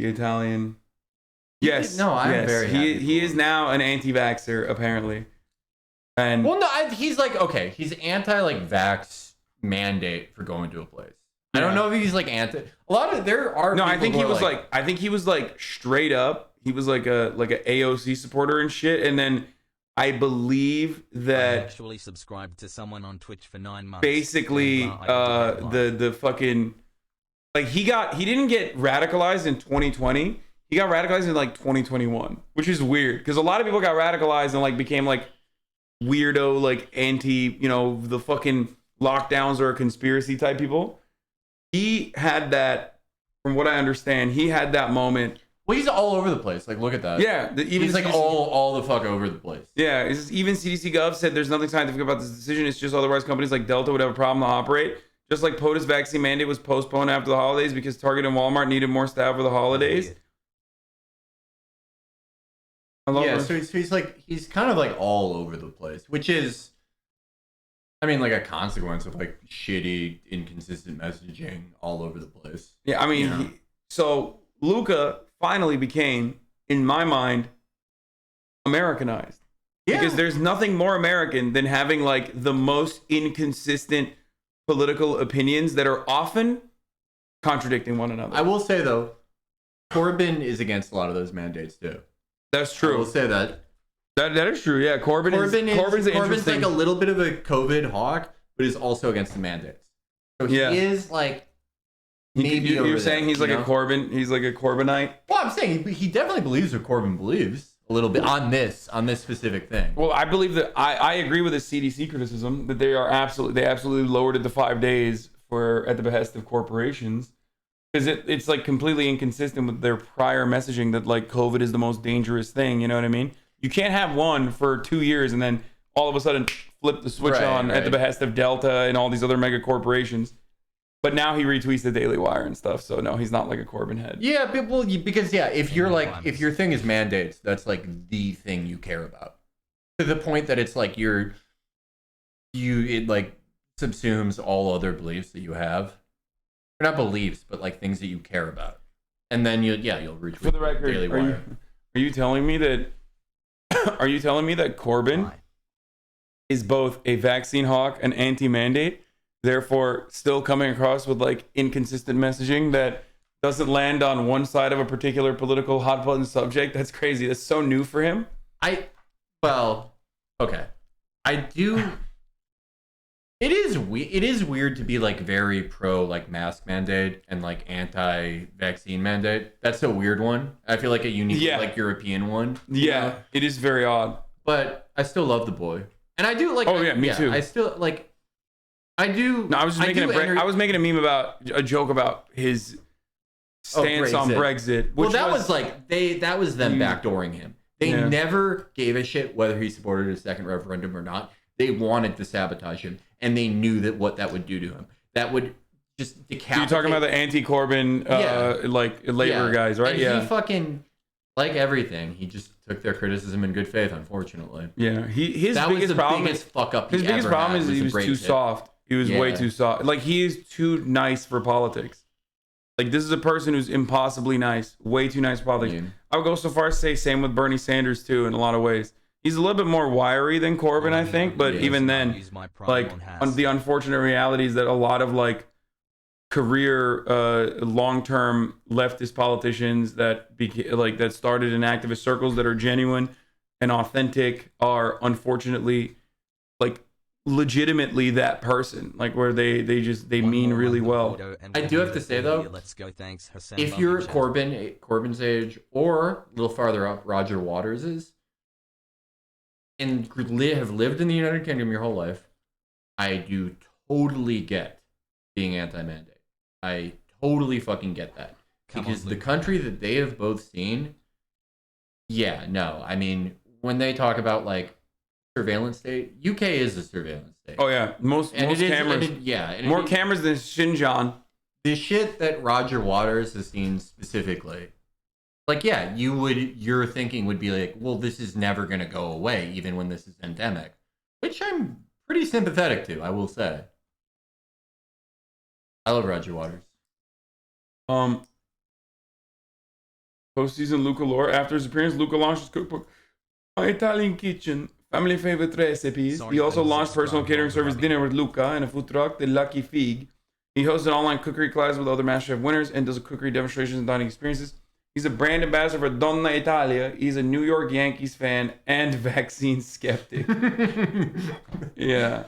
the Italian. Yes. No, I'm very happy. He is now an anti-vaxxer apparently. And well, no, he's like okay, he's anti like vax mandate for going to a place. I don't know if he's like anti. A lot of there are. No, I think he was like I think he was like straight up. He was like a AOC supporter and shit. And then I believe that I actually subscribed to someone on Twitch for 9 months. basically the fucking like he didn't get radicalized in 2020. He got radicalized in like 2021, which is weird because a lot of people got radicalized and like became like weirdo like anti, you know, the fucking lockdowns or conspiracy type people. He had that, from what I understand, he had that moment. Well, he's all over the place. Like, look at that. Yeah, he's like all the fuck over the place. Yeah, it's just, even CDC Gov said there's nothing scientific about this decision. It's just otherwise companies like Delta would have a problem to operate. Just like POTUS vaccine mandate was postponed after the holidays because Target and Walmart needed more staff for the holidays. Yeah, so he's kind of like all over the place, which is, I mean, like a consequence of like shitty, inconsistent messaging all over the place. Yeah, I mean, yeah. So Luca finally became, in my mind, Americanized. Yeah. Because there's nothing more American than having like the most inconsistent political opinions that are often contradicting one another. I will say though, Corbyn is against a lot of those mandates too. That's true. I will say that. That is true. Yeah, Corbyn's like a little bit of a COVID hawk, but is also against the mandates. So he is like maybe you're saying he's like a Corbyn. He's like a Corbynite. Well, I'm saying he definitely believes what Corbyn believes a little bit on this specific thing. Well, I believe that I agree with the CDC criticism that they absolutely lowered it to 5 days at the behest of corporations. Because it's like completely inconsistent with their prior messaging that like COVID is the most dangerous thing. You know what I mean? You can't have one for 2 years and then all of a sudden flip the switch on at the behest of Delta and all these other mega corporations. But now he retweets the Daily Wire and stuff. So no, he's not like a Corbyn head. Yeah, because if you're like, if your thing is mandates, that's like the thing you care about. To the point that it's like it like subsumes all other beliefs that you have. Not beliefs, but like things that you care about, and then you'll retweet. For the record, Daily Wire. Are you telling me that? Are you telling me that Corbyn is both a vaccine hawk and anti-mandate, therefore still coming across with like inconsistent messaging that doesn't land on one side of a particular political hot button subject? That's crazy. That's so new for him. I do. It is weird to be like very pro like mask mandate and like anti-vaccine mandate. That's a weird one. I feel like a unique like European one. Yeah, it is very odd. But I still love the boy, and I do like. Oh yeah, me too. I still like. I do. No, I was just I was making a meme about a joke about his stance on Brexit. Which that was them backdooring him. They never gave a shit whether he supported a second referendum or not. They wanted to sabotage him, and they knew that what that would do to him. That would just decapitate. So you're talking about the anti-Corbyn, like Labor guys, right? And he fucking, like everything, he just took their criticism in good faith. Unfortunately, his biggest problem is he was too soft. He was way too soft. Like he is too nice for politics. Like this is a person who's impossibly nice, way too nice for politics. Yeah. I would go so far as to say same with Bernie Sanders too, in a lot of ways. He's a little bit more wiry than Corbyn, I think, but even then, like the unfortunate reality is that a lot of like career, long-term leftist politicians that started in activist circles that are genuine and authentic are unfortunately like legitimately that person, like where they mean really well. I do have to say though, let's go. Thanks, Hasan. If you're Corbyn's age or a little farther up, Roger Waters is. And have lived in the United Kingdom your whole life, I do totally get being anti-mandate. I totally fucking get that. Because the country that they have both seen, I mean, when they talk about like surveillance state, UK is a surveillance state. Oh yeah, most cameras. More cameras than Xinjiang. The shit that Roger Waters has seen specifically. Like, your thinking would be like, well, this is never going to go away, even when this is endemic. Which I'm pretty sympathetic to, I will say. I love Roger Waters. Postseason Luca lore. After his appearance, Luca launched his cookbook, My Italian Kitchen, family favorite recipes. He also launched personal catering service Dinner with Luca and a food truck, The Lucky Fig. He hosts an online cookery class with other Masterchef winners and does cookery demonstrations and dining experiences. He's a brand ambassador for Donna Italia. He's a New York Yankees fan and vaccine skeptic. Yeah.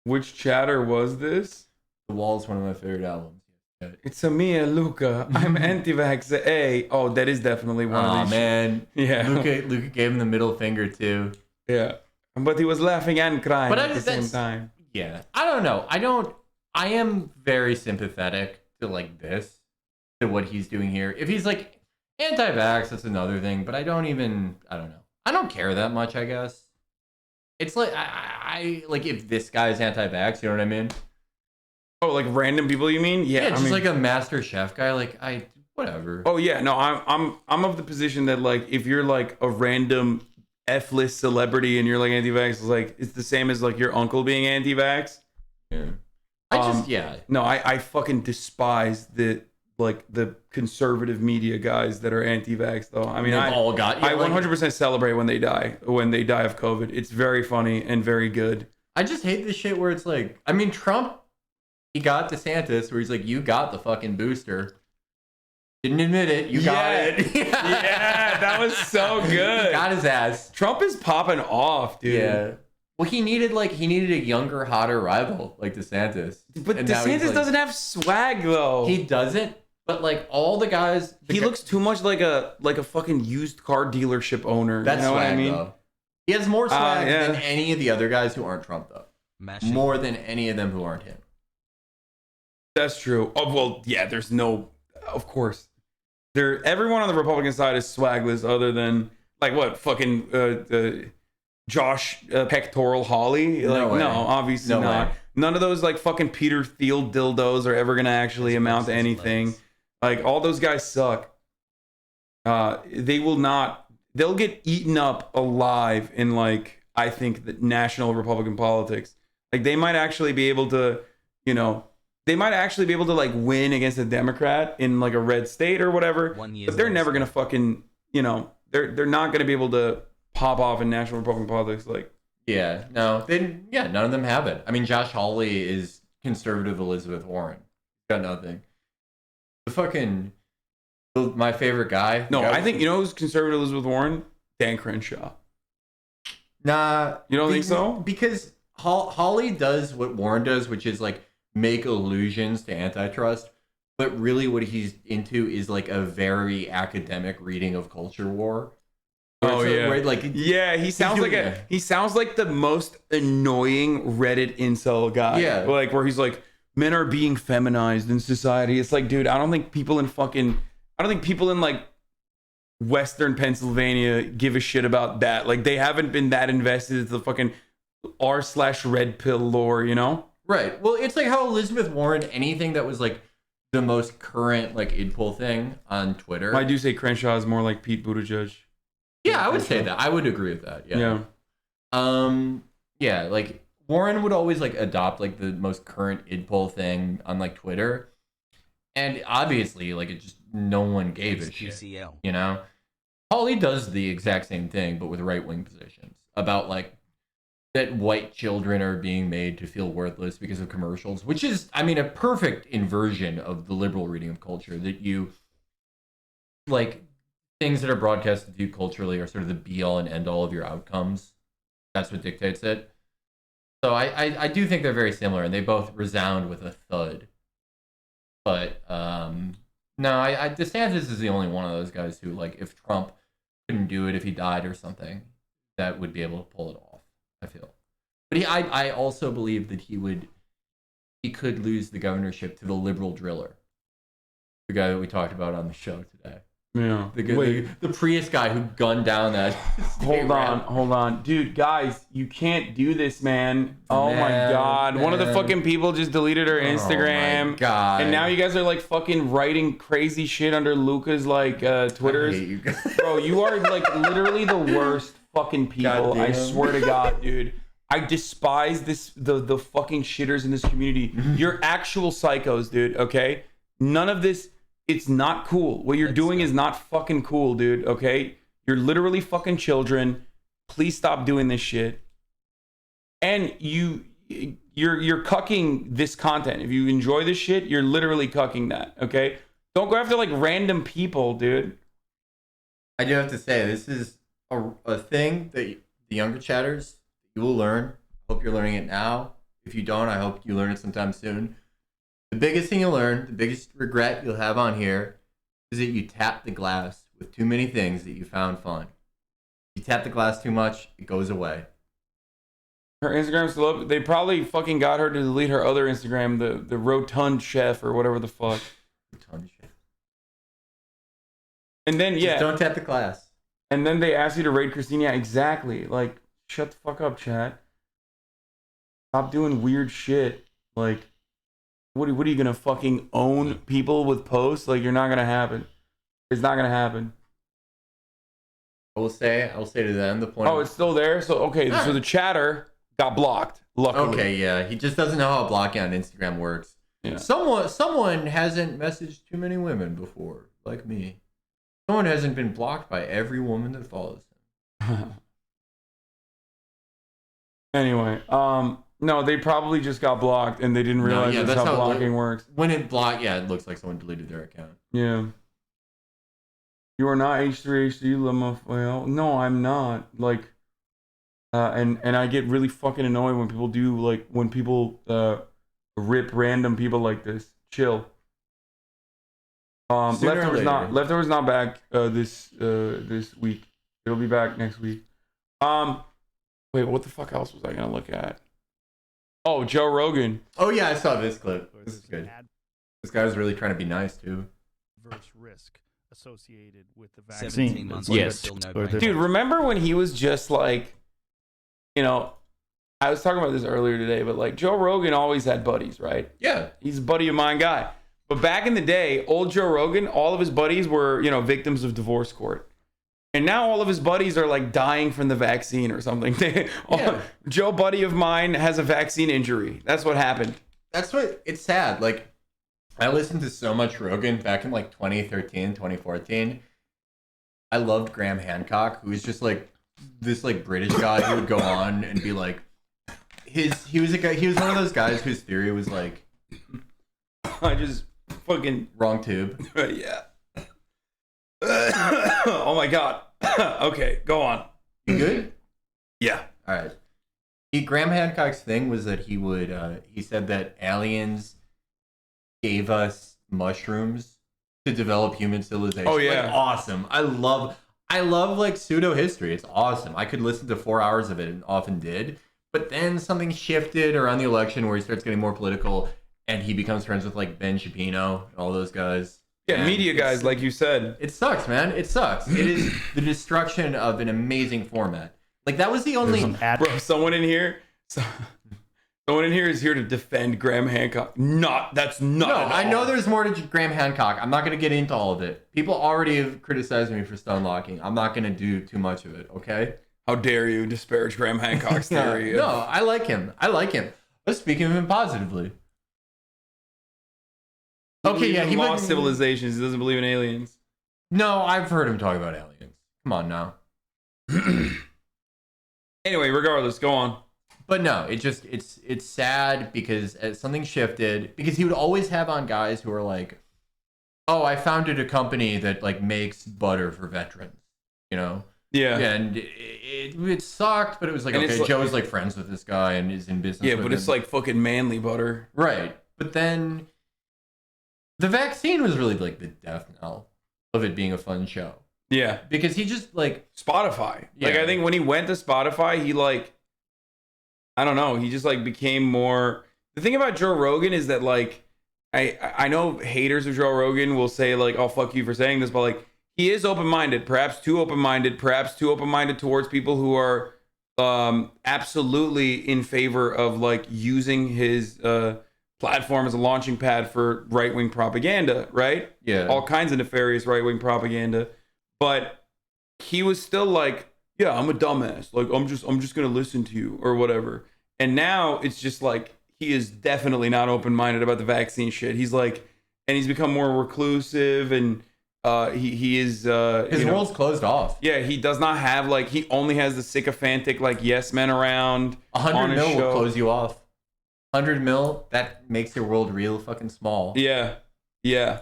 Which chatter was this? The Wall is one of my favorite albums. It's a me, Luca. I'm anti-vax. Hey, oh, that is definitely one of these. Oh man, yeah. Luca gave him the middle finger too. Yeah, but he was laughing and crying at the same time. Yeah, I don't know. I am very sympathetic to like this, to what he's doing here. If he's like anti-vax, that's another thing. But I don't know. I don't care that much. I guess it's like I like if this guy's anti-vax. You know what I mean? Oh, like random people, you mean? Yeah, just like a MasterChef guy. Like whatever. Oh yeah, no, I'm of the position that like if you're like a random F-list celebrity and you're like anti-vax, it's like it's the same as like your uncle being anti-vax. Yeah. No, I fucking despise the conservative media guys that are anti-vax though. I mean, I 100% celebrate when they die of COVID. It's very funny and very good. I just hate this shit where it's like, I mean, Trump, he got DeSantis where he's like, you got the fucking booster. Didn't admit it. You got it. Yeah, that was so good. He got his ass. Trump is popping off, dude. Yeah. Well, he needed a younger, hotter rival like DeSantis. But DeSantis doesn't have swag though. He doesn't. But like all the guys, he looks too much like a fucking used car dealership owner. That's you know swag, what I mean? Though. He has more swag than any of the other guys who aren't Trump though. More than any of them who aren't him. That's true. Oh well, yeah. There's no, of course. Everyone on the Republican side is swagless, other than like what fucking Josh Pectoral Hawley. Like, no, obviously not. Way. None of those like fucking Peter Thiel dildos are ever gonna actually amount to anything. Like all those guys suck. They will not. They'll get eaten up alive in like I think the national Republican politics. Like they might actually be able to, like win against a Democrat in like a red state or whatever. But they're never gonna fucking, they're not gonna be able to pop off in national Republican politics. Like, yeah, no, none of them have it. I mean, Josh Hawley is conservative Elizabeth Warren. Got nothing. My favorite guy. No, I think who's conservative Elizabeth Warren? Dan Crenshaw. Nah, you don't think so? Because Hawley does what Warren does, which is like make allusions to antitrust, but really what he's into is like a very academic reading of culture war. Oh yeah, he sounds like the most annoying Reddit incel guy. Yeah, like where he's like, men are being feminized in society. It's like, dude, I don't think people in like Western Pennsylvania give a shit about that. Like they haven't been that invested in the fucking r/red pill lore, Right. Well, it's like how Elizabeth Warren, anything that was like the most current like idpol thing on Twitter. I do say Crenshaw is more like Pete Buttigieg. Yeah, I would say that. I would agree with that. Yeah. Yeah, like Warren would always like adopt like the most current idpol thing on like Twitter. And obviously, like it just no one gave a shit. Hawley does the exact same thing, but with right-wing positions about like that white children are being made to feel worthless because of commercials, which is, I mean, a perfect inversion of the liberal reading of culture, that you like things that are broadcasted to you culturally are sort of the be-all and end-all of your outcomes. That's what dictates it. So I do think they're very similar, and they both resound with a thud. But no, DeSantis is the only one of those guys who, like, if Trump couldn't do it, if he died or something, that would be able to pull it off, I feel. But I also believe that he could lose the governorship to the liberal driller, the guy that we talked about on the show today. Yeah. The Prius guy who gunned down that. Hold on. Dude, guys, you can't do this, man. Oh my God. One of the fucking people just deleted her Instagram. Oh my God. And now you guys are like fucking writing crazy shit under Luca's like Twitters. I hate you guys. Bro, you are like literally the worst fucking people. I swear to God, dude. I despise the fucking shitters in this community. You're actual psychos, dude, okay? None of this, it's not cool. What you're doing is not fucking cool, dude, okay? You're literally fucking children. Please stop doing this shit. And you're cucking this content. If you enjoy this shit, you're literally cucking that, okay? Don't go after like random people, dude. I do have to say, this is a thing that the younger chatters, you will learn. I hope you're learning it now. If you don't, I hope you learn it sometime soon. The biggest thing you'll learn, the biggest regret you'll have on here, is that you tap the glass with too many things that you found fun. You tap the glass too much, it goes away. Her Instagram's still up. They probably fucking got her to delete her other Instagram, the Rotund Chef or whatever the fuck. Rotund Chef. And then, yeah. Just don't tap the glass. And then they ask you to raid Christina. Yeah, exactly. Like, shut the fuck up, chat. Stop doing weird shit. Like, what are you gonna fucking own people with posts? Like, you're not gonna happen. It's not gonna happen. I will say to them the point. Oh, it's still there? So, okay, so the chatter got blocked, luckily. Okay, yeah. He just doesn't know how blocking on Instagram works. Yeah. Someone hasn't messaged too many women before, like me. Someone hasn't been blocked by every woman that follows him. Anyway, no, they probably just got blocked and they didn't realize that's how blocking works. When it blocked, yeah, it looks like someone deleted their account. Yeah. You are not H3HD, Lamafael. No, I'm not. Like, and I get really fucking annoyed when people do, like, when people rip random people like this. Chill. Leftover's not back this week. It'll be back next week. Wait, what the fuck else was I gonna look at? Oh, Joe Rogan. Oh yeah, I saw this clip. This is good. This guy was really trying to be nice too. Risk associated with the vaccine. Yes. Dude, remember when he was just like, you know, I was talking about this earlier today, but like Joe Rogan always had buddies, right? Yeah. He's a buddy of mine guy. But back in the day, old Joe Rogan, all of his buddies were, you know, victims of divorce court. And now all of his buddies are like dying from the vaccine or something. Joe buddy of mine has a vaccine injury. That's what happened. That's what, it's sad. Like, I listened to so much Rogan back in like 2013, 2014. I loved Graham Hancock, who was just like this like British guy who would go on and be like, he was one of those guys whose theory was like, I just fucking wrong tube. Yeah. Oh my god. Okay, go on. You good? Yeah. All right. Graham Hancock's thing was that he said that aliens gave us mushrooms to develop human civilization. Oh yeah. Like, awesome. I love like pseudo history. It's awesome. I could listen to 4 hours of it and often did. But then something shifted around the election where he starts getting more political and he becomes friends with like Ben Shapiro and all those guys. Yeah, and media guys, like you said. It sucks, man. It sucks. It is the destruction of an amazing format. Like that was the only bro. Someone in here is here to defend Graham Hancock. That's not. No, I know there's more to Graham Hancock. I'm not going to get into all of it. People already have criticized me for stone locking. I'm not going to do too much of it. Okay. How dare you disparage Graham Hancock's theory? No, I like him. But speaking of him positively. Okay, yeah, he lost civilizations. He doesn't believe in aliens. No, I've heard him talk about aliens. Come on now. Anyway, regardless, go on. But no, it's sad because something shifted. Because he would always have on guys who are like, "Oh, I founded a company that like makes butter for veterans," you know. Yeah. And it sucked, but it was like, and okay, Joe's like friends with this guy and is in business. Yeah, with but him. it's like fucking manly butter, right? But then. The vaccine was really like the death knell of it being a fun show. Yeah. Because he just like Spotify. Yeah. Like I think when he went to Spotify, he like, I don't know, he just like became more. The thing about Joe Rogan is that like, I know haters of Joe Rogan will say like, oh, fuck you for saying this, but like he is open-minded, perhaps too open-minded towards people who are absolutely in favor of like using his platform as a launching pad for right-wing propaganda, right? Yeah. All kinds of nefarious right-wing propaganda. But he was still like, yeah, I'm a dumbass. Like, I'm just gonna listen to you or whatever. And now it's just like he is definitely not open-minded about the vaccine shit. He's like, and he's become more reclusive, and he is his world's closed off. Yeah, he does not have like, he only has the sycophantic like yes men around. 100 mil will close you off. 100 mil, that makes your world real fucking small. Yeah, yeah.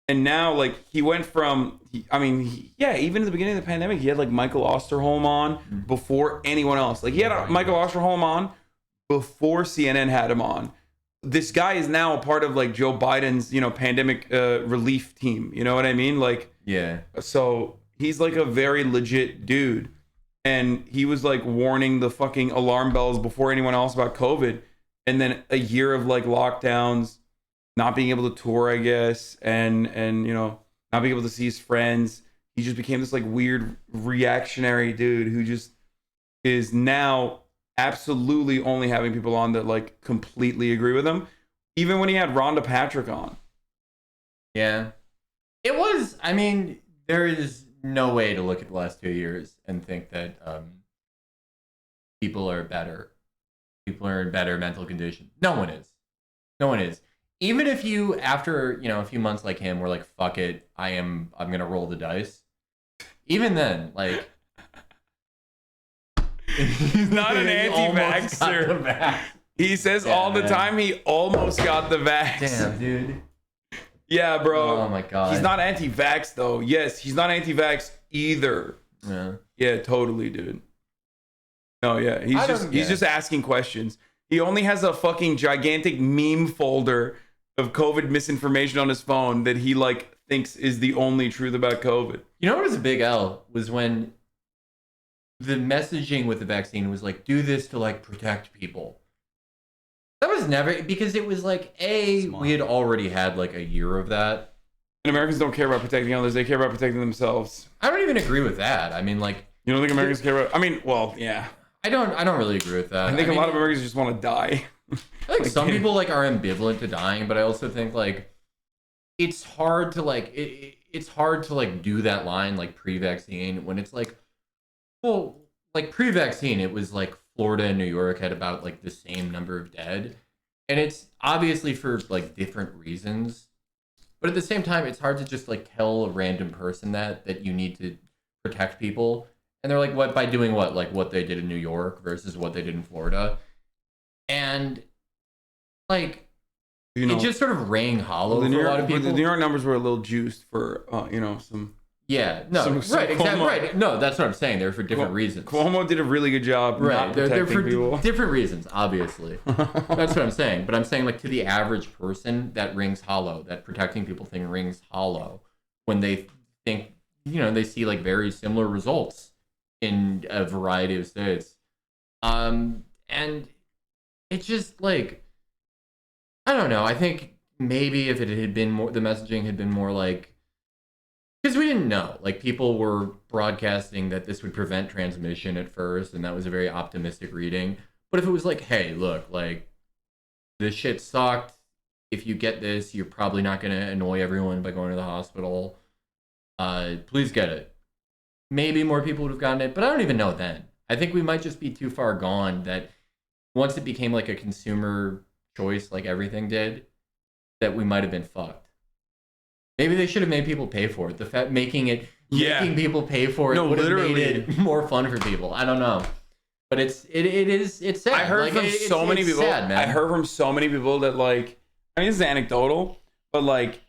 And now, like, he went from, even in the beginning of the pandemic, he had, like, Michael Osterholm on before anyone else. Like, he had Michael Osterholm on before CNN had him on. This guy is now a part of, like, Joe Biden's, pandemic relief team. You know what I mean? Like, yeah. So he's, like, a very legit dude. And he was, like, warning the fucking alarm bells before anyone else about COVID. And then a year of, like, lockdowns, not being able to tour, I guess, and not being able to see his friends. He just became this like weird reactionary dude who just is now absolutely only having people on that like completely agree with him. Even when he had Rhonda Patrick on. Yeah. It was, there is no way to look at the last 2 years and think that people are better. People are in better mental condition. No one is. No one is. Even if you, after, a few months like him, were like, fuck it, I'm going to roll the dice. Even then, like... He's not an anti-vaxxer. He says all the time he almost got the vax. Damn, dude. Yeah, bro. Oh, my God. He's not anti-vax, though. Yes, he's not anti-vax either. Yeah. Yeah, totally, dude. No, yeah. He's just asking questions. He only has a fucking gigantic meme folder of COVID misinformation on his phone that he like thinks is the only truth about COVID. You know what was a big L was when the messaging with the vaccine was like, do this to like protect people. That was never, because it was like, we had already had like a year of that. And Americans don't care about protecting others. They care about protecting themselves. I don't even agree with that. You don't think Americans care about, well, yeah. I don't really agree with that. I think a lot of Americans just want to die. I think some people like are ambivalent to dying, but I also think like it's hard to like it's hard to like do that line like pre-vaccine when it's like, well, like pre-vaccine it was like Florida and New York had about like the same number of dead, and it's obviously for like different reasons, but at the same time it's hard to just like tell a random person that you need to protect people, and they're like, what, by doing what, like what they did in New York versus what they did in Florida. And like, it just sort of rang hollow for a lot of people. The New York numbers were a little juiced for, some. Yeah, no, some exactly, right. No, that's what I'm saying. They're for different reasons. Cuomo did a really good job, right? They're for people. Different reasons, obviously. That's what I'm saying. But I'm saying, like, to the average person, that rings hollow. That protecting people thing rings hollow when they think, they see like very similar results in a variety of states, and it's just like, I don't know. I think maybe if it had been more, the messaging had been more like, because we didn't know, like people were broadcasting that this would prevent transmission at first, and that was a very optimistic reading. But if it was like, hey, look, like this shit sucked. If you get this, you're probably not going to annoy everyone by going to the hospital. Please get it. Maybe more people would have gotten it, but I don't even know then. I think we might just be too far gone that once it became like a consumer choice, like everything did, that we might have been fucked. Maybe they should have made people pay for it. The fact making people pay for it would have made it more fun for people. I don't know, but it's sad. I heard from so many people. Sad, man. I heard from so many people that like, this is anecdotal, but like,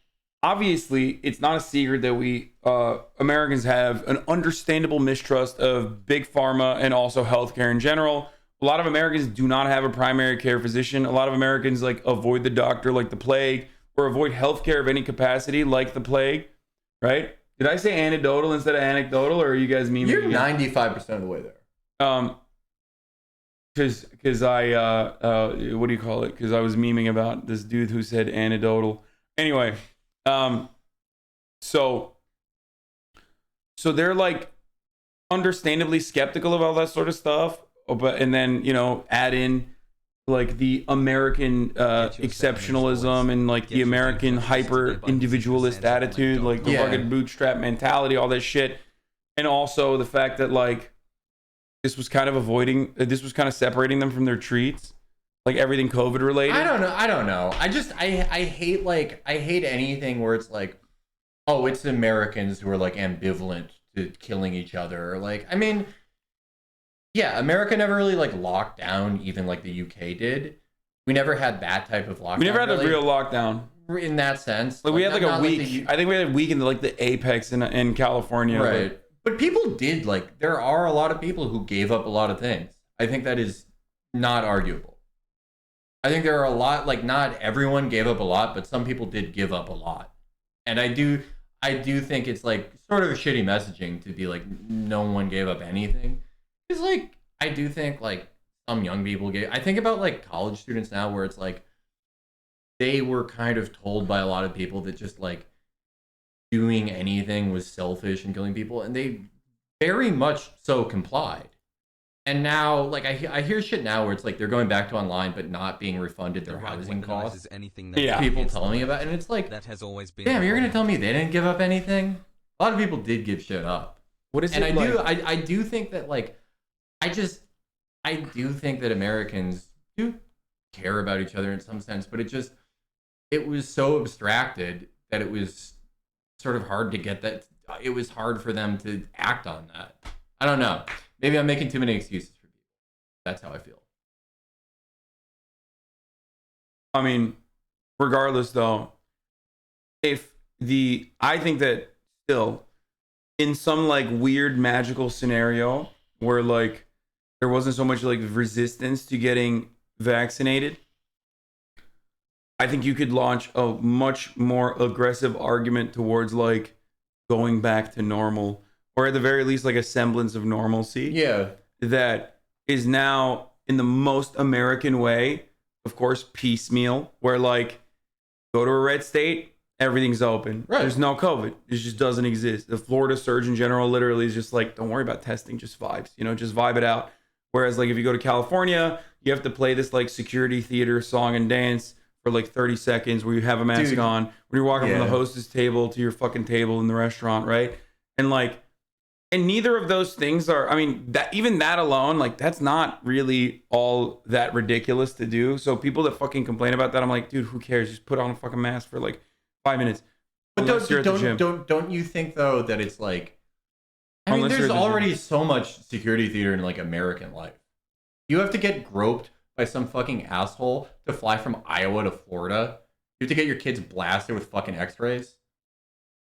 obviously it's not a secret that we Americans have an understandable mistrust of big pharma and also healthcare in general. A lot of Americans do not have a primary care physician. A lot of Americans like avoid the doctor like the plague, or avoid healthcare of any capacity like the plague, right? Did I say anecdotal instead of anecdotal, or are you guys memeing? You're 95% of the way there. Because I what do you call it? Because I was memeing about this dude who said anecdotal. Anyway, so they're like understandably skeptical of all that sort of stuff. But and then add in like the American exceptionalism and like the American hyper individualist attitude, like the rugged bootstrap mentality, all that shit. And also the fact that like this was kind of separating them from their treats, like everything COVID related. I don't know. I hate anything where it's like, oh, it's Americans who are like ambivalent to killing each other. Like, I mean, yeah, America never really like locked down, even like the UK did. We never had that type of lockdown. We never had really, a real lockdown in that sense. Like we had like a week. I think we had a week in like the apex in California. Right. But people did like. There are a lot of people who gave up a lot of things. I think that is not arguable. I think there are a lot. Like not everyone gave up a lot, but some people did give up a lot. And I do think it's like sort of a shitty messaging to be like no one gave up anything. It's like I do think like some young people gave. I think about like college students now where it's like they were kind of told by a lot of people that just like doing anything was selfish and killing people, and they very much so complied. And now, like I hear shit now where it's like they're going back to online but not being refunded their housing costs. People telling me about it, and it's like that has always been. Damn, you're gonna tell me they didn't give up anything? A lot of people did give shit up. What is and it? And I do think that like I do think that Americans do care about each other in some sense, but it was so abstracted that it was sort of hard to get that. It was hard for them to act on that. I don't know. Maybe I'm making too many excuses for people. That's how I feel. I mean, regardless though, I think that still in some like weird magical scenario where like there wasn't so much like resistance to getting vaccinated, I think you could launch a much more aggressive argument towards like going back to normal, or at the very least like a semblance of normalcy. Yeah. That is now in the most American way, of course, piecemeal, where like go to a red state, everything's open. Right. There's no COVID. It just doesn't exist. The Florida Surgeon General literally is just like, don't worry about testing, just vibes, just vibe it out. Whereas like if you go to California, you have to play this like security theater song and dance for like 30 seconds where you have a mask on when you're walking from the hostess table to your fucking table in the restaurant, right? And like, and neither of those things are, I mean, that even that alone, like that's not really all that ridiculous to do. So people that fucking complain about that, I'm like, dude, who cares? Just put on a fucking mask for like 5 minutes. But don't you think though that it's like, I mean, there's already so much security theater in like American life. You have to get groped by some fucking asshole to fly from Iowa to Florida. You have to get your kids blasted with fucking x-rays.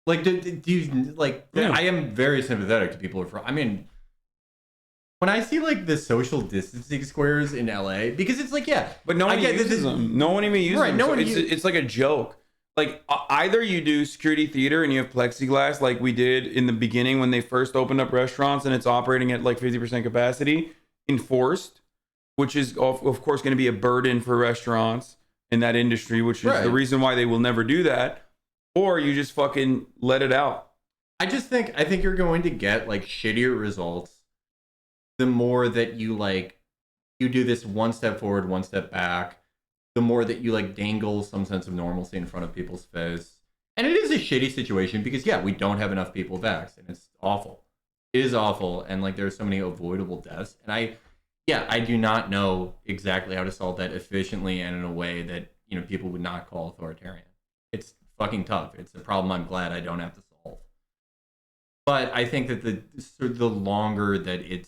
Like, do you, like, yeah. I am very sympathetic to people who are from, I mean, when I see like the social distancing squares in LA, because it's like, yeah. But no one uses them. No one even uses them. No one it's like a joke. Like, either you do security theater and you have plexiglass like we did in the beginning when they first opened up restaurants and it's operating at like 50% capacity, enforced, which is of course going to be a burden for restaurants in that industry, which is the reason why they will never do that. Or you just fucking let it out. I think you're going to get like shittier results the more that you do this one step forward, one step back, the more that you like dangle some sense of normalcy in front of people's face. And it is a shitty situation because we don't have enough people vaxxed and it's awful. It is awful. And like there's so many avoidable deaths. And I do not know exactly how to solve that efficiently and in a way that, people would not call authoritarian. It's fucking tough. It's a problem I'm glad I don't have to solve. But I think that the longer that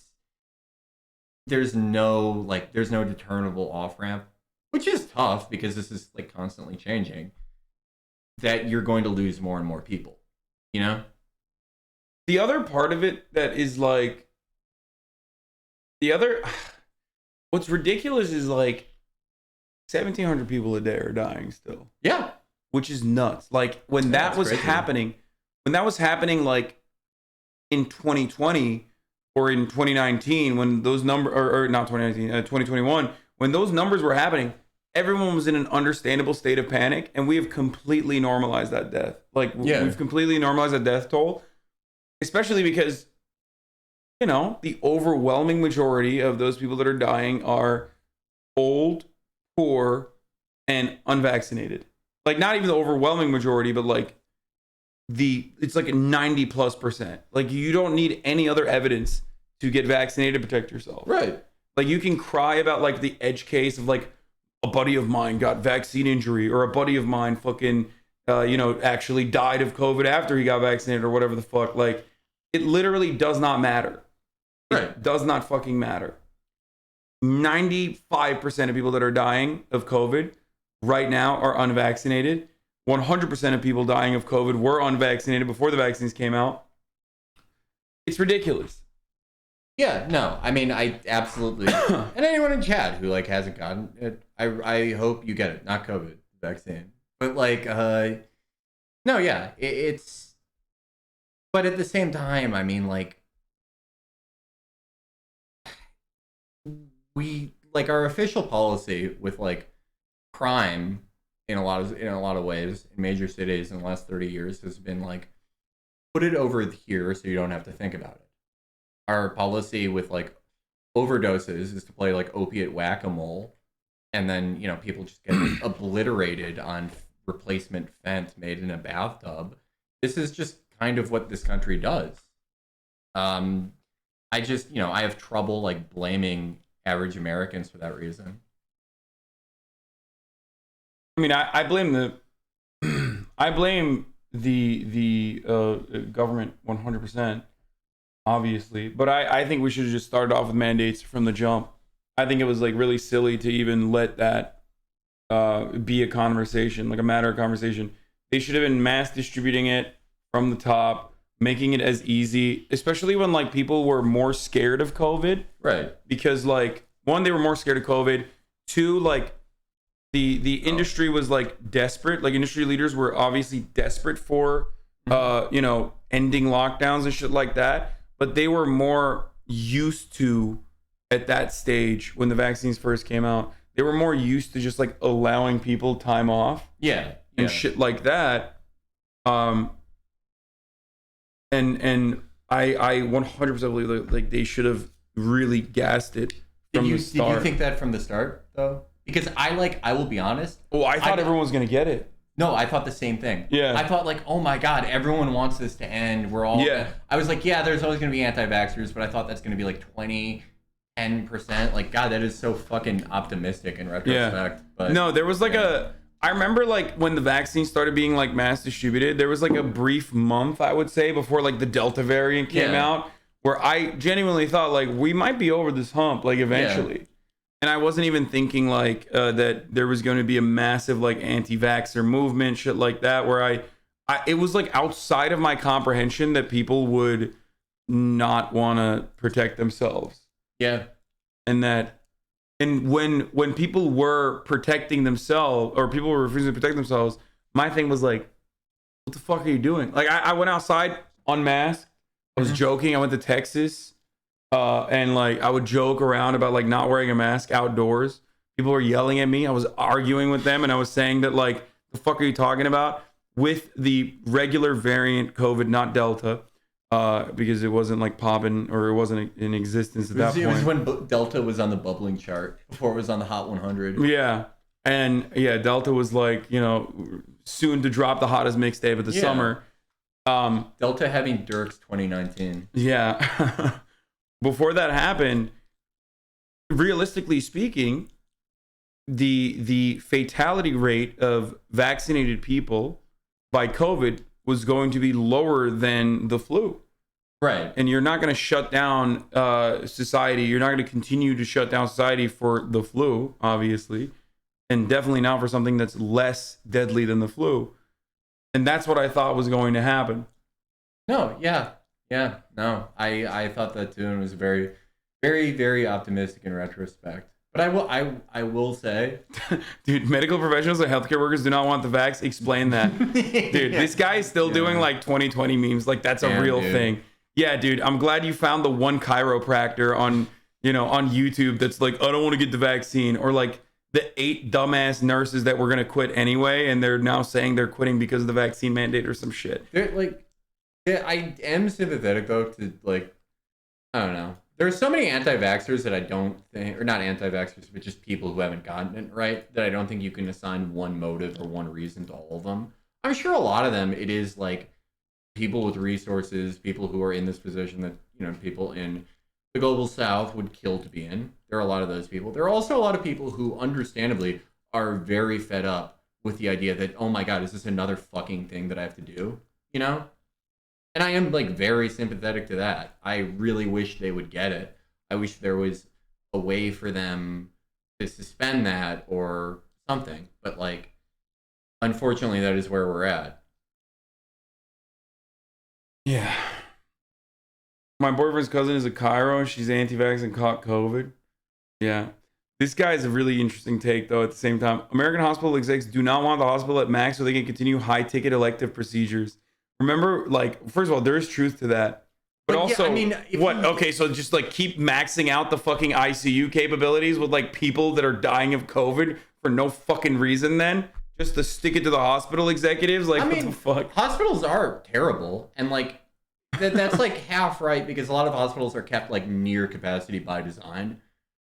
there's no determinable off-ramp, which is tough because this is like constantly changing, that you're going to lose more and more people, The other part of it that is like, what's ridiculous is like 1,700 people a day are dying still. Yeah. Which is nuts. Like when that was happening like in 2020 or in 2019, when those numbers, or not 2019, 2021, when those numbers were happening, everyone was in an understandable state of panic, and we have completely normalized that death. Like we've completely normalized that death toll, especially because, the overwhelming majority of those people that are dying are old, poor, and unvaccinated. Like not even the overwhelming majority, but like it's like a 90+%. Like you don't need any other evidence to get vaccinated to protect yourself. Right. Like you can cry about like the edge case of like a buddy of mine got vaccine injury, or a buddy of mine fucking actually died of COVID after he got vaccinated, or whatever the fuck. Like it literally does not matter. Right. It does not fucking matter. 95% of people that are dying of COVID right now are unvaccinated. 100% of people dying of COVID were unvaccinated before the vaccines came out. It's ridiculous. Yeah, no, I mean, I absolutely, and anyone in chat who like hasn't gotten it, I hope you get it, not COVID vaccine, but like, no, yeah, it's, but at the same time, I mean, like, we like our official policy with like crime in a lot of ways in major cities in the last 30 years has been like, put it over here so you don't have to think about it. Our policy with like overdoses is to play like opiate whack-a-mole, and then people just get obliterated on replacement fent made in a bathtub. This is just kind of what this country does. I just I have trouble like blaming average Americans for that reason. I mean, I blame the government 100%. Obviously, but I think we should have just started off with mandates from the jump. I think it was like really silly to even let that be a conversation, like a matter of conversation. They should have been mass distributing it from the top, making it as easy, especially when like people were more scared of COVID. Right. Because like, one, they were more scared of COVID. Two, like the industry was like desperate. Like industry leaders were obviously desperate for ending lockdowns and shit like that. But they were more used to, at that stage when the vaccines first came out, they were more used to just like allowing people time off. Yeah. And shit like that. And I 100% believe that like they should have really gassed it from the start. Did you think that from the start though? Because I will be honest. Oh, I thought everyone was gonna get it. No, I thought the same thing. Yeah. I thought like, oh my God, everyone wants this to end. We're all. Yeah. I was like, yeah, there's always going to be anti-vaxxers, but I thought that's going to be like 10%. Like, God, that is so fucking optimistic in retrospect. Yeah. But no, there was like I remember like when the vaccine started being like mass distributed, there was like a brief month, I would say, before like the Delta variant came out, where I genuinely thought like we might be over this hump like eventually. Yeah. And I wasn't even thinking like that there was going to be a massive like anti-vaxxer movement, shit like that, where it was like outside of my comprehension that people would not want to protect themselves. Yeah. And when people were protecting themselves, or people were refusing to protect themselves, my thing was like, what the fuck are you doing? Like I went outside unmasked. I was joking. I went to Texas. And like I would joke around about like not wearing a mask outdoors. People were yelling at me. I was arguing with them, and I was saying that like, the fuck are you talking about? With the regular variant COVID, not Delta, because it wasn't like popping, or it wasn't in existence at that point. It was when Delta was on the bubbling chart before it was on the Hot 100. Yeah, and yeah, Delta was like soon to drop the hottest mixtape of the summer. Delta having Dirk's 2019. Yeah. Before that happened, realistically speaking, the fatality rate of vaccinated people by COVID was going to be lower than the flu. Right. And you're not going to shut down society. You're not going to continue to shut down society for the flu, obviously, and definitely not for something that's less deadly than the flu. And that's what I thought was going to happen. No, yeah. Yeah, no, I thought that too, and was very, very, very optimistic in retrospect. But I will say, dude, medical professionals and healthcare workers do not want the vax. Explain that, dude. This guy is still doing like 2020 memes, like that's a real thing. Yeah, dude. I'm glad you found the one chiropractor on YouTube that's like, I don't want to get the vaccine, or like the 8 dumbass nurses that were gonna quit anyway, and they're now saying they're quitting because of the vaccine mandate or some shit. They're like. Yeah, I am sympathetic though to like, I don't know. There are so many anti-vaxxers that I don't think, or not anti-vaxxers, but just people who haven't gotten it right, that I don't think you can assign one motive or one reason to all of them. I'm sure a lot of them, it is like people with resources, people who are in this position that, people in the global south would kill to be in. There are a lot of those people. There are also a lot of people who understandably are very fed up with the idea that, oh my God, is this another fucking thing that I have to do? And I am like very sympathetic to that. I really wish they would get it. I wish there was a way for them to suspend that or something. But like, unfortunately, that is where we're at. Yeah. My boyfriend's cousin is a Cairo. She's anti-vax and caught COVID. Yeah. This guy is a really interesting take, though, at the same time. American hospital execs do not want the hospital at max so they can continue high-ticket elective procedures. Remember, like, first of all, there is truth to that. But also, yeah, I mean, okay, so just, like, keep maxing out the fucking ICU capabilities with, like, people that are dying of COVID for no fucking reason then? Just to stick it to the hospital executives? Like, what the fuck? Hospitals are terrible. And, like, that's, like, half right because a lot of hospitals are kept, like, near capacity by design.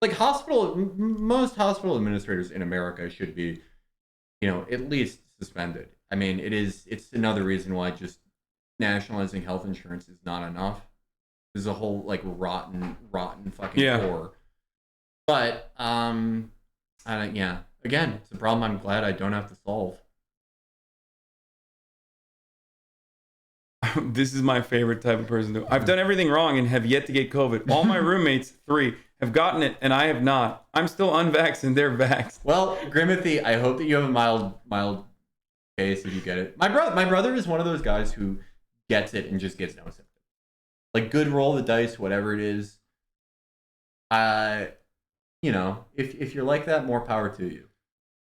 Like, most hospital administrators in America should be, at least suspended. I mean, it's another reason why just nationalizing health insurance is not enough. There's a whole, like, rotten fucking core. But, again, it's a problem I'm glad I don't have to solve. This is my favorite type of person. I've done everything wrong and have yet to get COVID. All my roommates, 3, have gotten it and I have not. I'm still unvaxxed and they're vaxxed. Well, Grimothy, I hope that you have a mild case if you get it. My brother is one of those guys who gets it and just gets no symptoms. Like, good roll the dice, whatever it is. If you're like that, more power to you.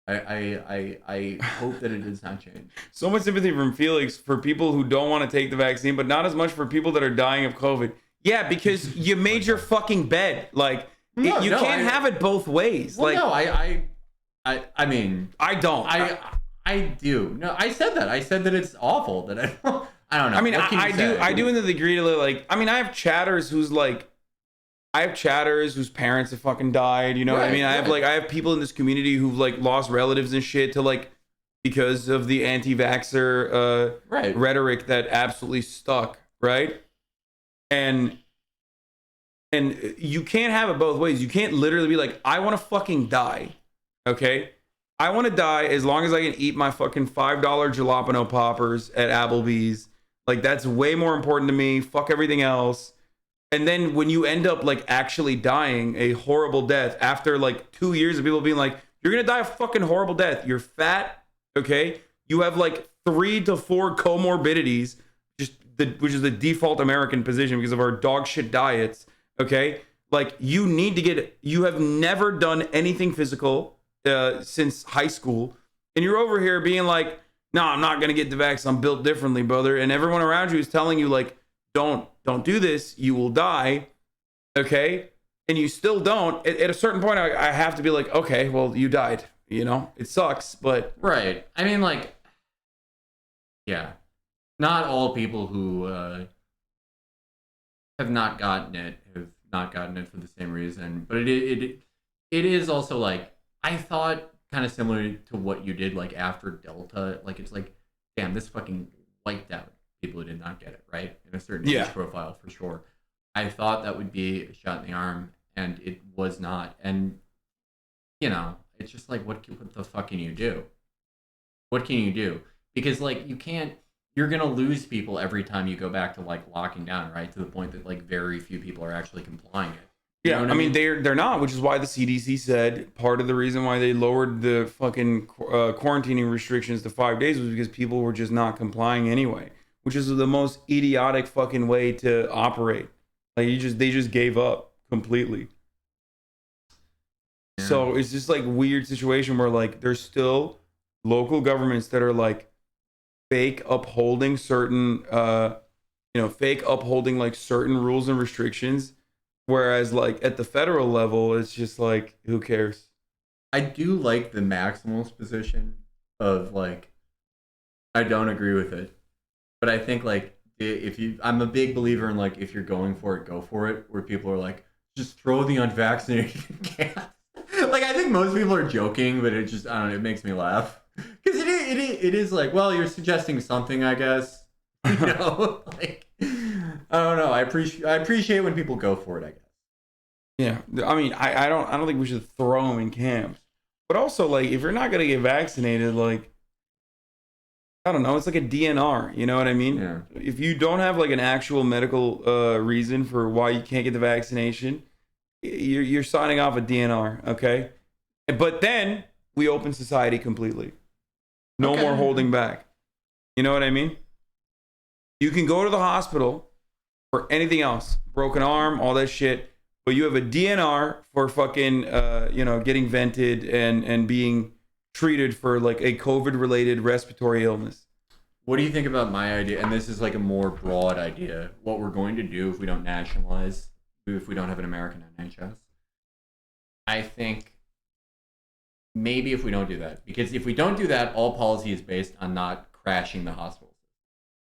I hope that it does not change. So much sympathy from Felix for people who don't want to take the vaccine, but not as much for people that are dying of COVID. Yeah, because you made your fucking bed. Like, you can't have it both ways. Well, like, no, I mean, I don't. I do. No, I said that. I said that it's awful. That I don't know. I mean, I do in the degree to, like, I mean, I have chatters whose parents have fucking died, you know what I mean? I have people in this community who've, like, lost relatives and shit to, like, because of the anti-vaxxer rhetoric that absolutely stuck, right? And you can't have it both ways. You can't literally be like, I want to fucking die, okay? I want to die as long as I can eat my fucking $5 jalapeno poppers at Applebee's. Like, that's way more important to me. Fuck everything else. And then when you end up, like, actually dying a horrible death after, like, 2 years of people being like, you're going to die a fucking horrible death. You're fat, okay? You have, like, 3 to 4 comorbidities, which is the default American position because of our dog shit diets, okay? Like, you have never done anything physical since high school. And you're over here being like, no, I'm not going to get the vaccine. I'm built differently, brother. And everyone around you is telling you, like, don't do this, you will die, okay? And you still don't. At a certain point, I have to be like, okay, well, you died, it sucks, but right. I mean, like, yeah, not all people who have not gotten it for the same reason, but it is also, like, I thought kind of similar to what you did, like, after Delta. Like, it's like, damn, this fucking wiped out people who did not get it, right? In a certain age profile, for sure. I thought that would be a shot in the arm, and it was not. And, it's just like, what the fuck can you do? What can you do? Because, like, you're going to lose people every time you go back to, like, locking down, right? To the point that, like, very few people are actually complying it. Yeah, I mean, they're not, which is why the CDC said part of the reason why they lowered the fucking quarantining restrictions to 5 days was because people were just not complying anyway. Which is the most idiotic fucking way to operate. Like, they just gave up completely. Yeah. So it's just, like, weird situation where, like, there's still local governments that are, like, fake upholding certain like certain rules and restrictions, whereas, like, at the federal level, it's just like, who cares? I do like the maximalist position of, like, I don't agree with it. But I think, like, I'm a big believer in, like, if you're going for it, go for it. Where people are like, just throw the unvaccinated cat. Like, I think most people are joking, but it just, I don't know, it makes me laugh. Because it is like, well, you're suggesting something, I guess. Like, I don't know. I appreciate when people go for it, I guess. Yeah, I mean, I don't think we should throw them in camps, but also like if you're not gonna get vaccinated, like I don't know, it's like a DNR. You know what I mean? Yeah. If you don't have like an actual medical reason for why you can't get the vaccination, you're signing off a DNR. Okay, but then we open society completely. No more holding back. You know what I mean? You can go to the hospital for anything else, broken arm, all that shit. But you have a DNR for fucking, getting vented and being treated for like a COVID-related respiratory illness. What do you think about my idea? And this is like a more broad idea. What we're going to do if we don't nationalize, if we don't have an American NHS. I think maybe if we don't do that, because if we don't do that, all policy is based on not crashing the hospitals.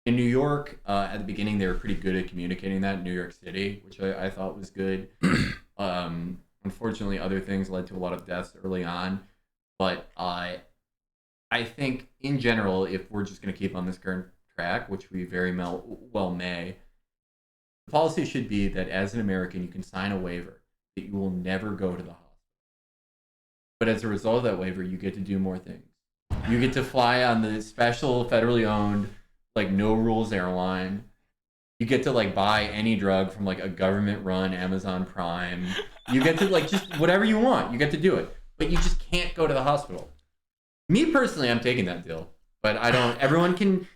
In New York, at the beginning, they were pretty good at communicating that in New York City, which I thought was good. Unfortunately, other things led to a lot of deaths early on. But I think, in general, if we're just going to keep on this current track, which we very well may, the policy should be that as an American, you can sign a waiver that you will never go to the hospital. But as a result of that waiver, you get to do more things. You get to fly on the special federally owned like no rules airline. You get to like buy any drug from like a government run Amazon Prime. You get to like just whatever you want. You get to do it, but you just can't go to the hospital. Me personally, I'm taking that deal, but I don't. Everyone can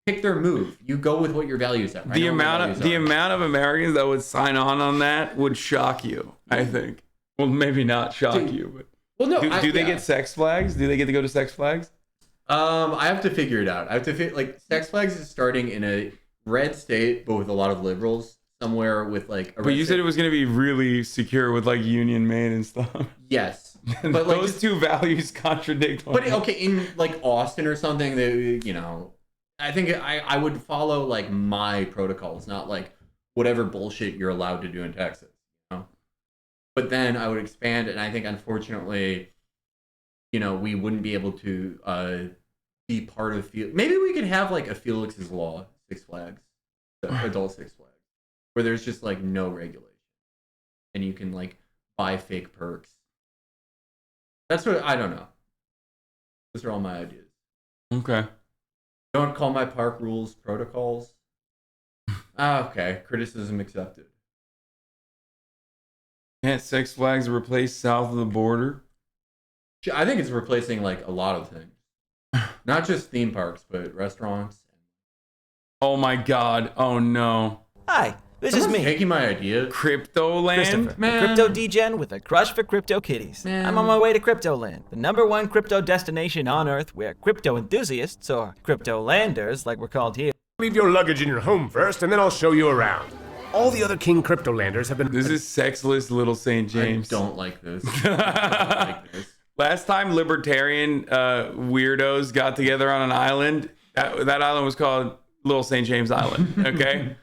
pick their move. You go with what your values are. The amount of Americans that would sign on that would shock you. I think. Well, maybe not shock you, but do they get sex flags? Do they get to go to Sex Flags? I have to figure it out. I have to like Sex Flags is starting in a red state, but with a lot of liberals somewhere with like. But you said it was going to be really secure with like Union Made and stuff. Yes, but like those two values contradict. But okay, in like Austin or something, I think I would follow like my protocols, not like whatever bullshit you're allowed to do in Texas. You know? But then I would expand, and I think unfortunately, we wouldn't be able to be part of maybe we could have like a Felix's Law Six Flags, adult Six Flags, where there's just like no regulation, and you can like buy fake perks. That's what I don't know. Those are all my ideas. Okay. Don't call my park rules protocols. Okay. Criticism accepted. Can't Six Flags replace south of the border? I think it's replacing like a lot of things. Not just theme parks, but restaurants. Oh my god. Oh no. Hi, this is me. Taking my idea. Cryptoland? Man. Crypto degen with a crush for crypto kitties. Man. I'm on my way to Cryptoland, the #1 crypto destination on Earth where crypto enthusiasts, or cryptolanders like we're called here. Leave your luggage in your home first, and then I'll show you around. All the other King Cryptolanders have been... This is sexless Little St. James. I don't like this. I don't like this. Last time libertarian weirdos got together on an island, that island was called Little St. James Island, okay?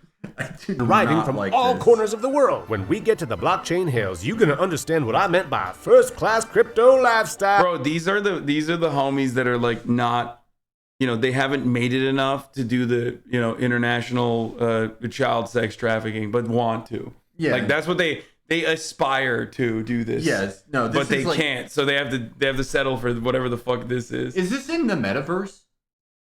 Arriving from all corners of the world. When we get to the blockchain hills, you're gonna understand what I meant by first-class crypto lifestyle. Bro, these are the homies that are like not, they haven't made it enough to do the, international child sex trafficking, but want to. Yeah. Like that's what they aspire to do this. Yes. No, this but they can't. So they have to settle for whatever the fuck this is. Is this in the metaverse?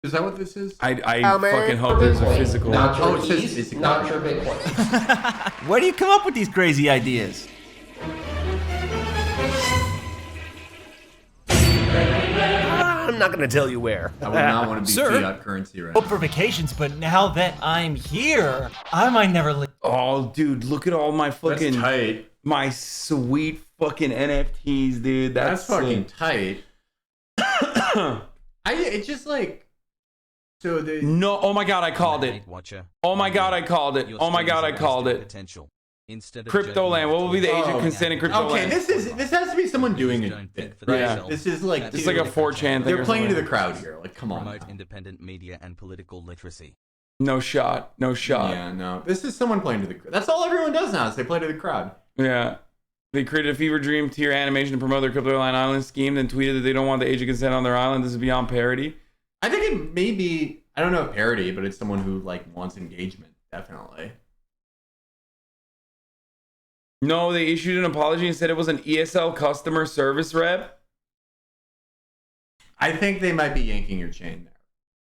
Is that what this is? I fucking hope there's a physical. Not your keys, not your Bitcoin. Where do you come up with these crazy ideas? I'm not gonna tell you where. I would not want to be Sir, fiat currency right hope for vacations, but now that I'm here, I might never leave. Oh, dude, look at all my fucking That's tight. My sweet fucking NFTs, dude. That's fucking tight. It's just like no. Oh my god, I called it. Oh my god, I called it. Oh my god, I called it. Cryptoland. What will be the age of consent in Cryptoland? Okay, this has to be someone doing it. Yeah. This is like it's like a 4chan thing. They're playing to the crowd here. Like, come on. Promote independent media and political literacy. No shot. No shot. Yeah, no. This is someone playing to the crowd. That's all everyone does now is they play to the crowd. Yeah. They created a fever dream tier animation to promote their Cryptoland Island scheme, then tweeted that they don't want the age of consent on their island. This is beyond parody. I think it may be I don't know if parody, but it's someone who like wants engagement, definitely. No, they issued an apology and said it was an ESL customer service rep. I think they might be yanking your chain there.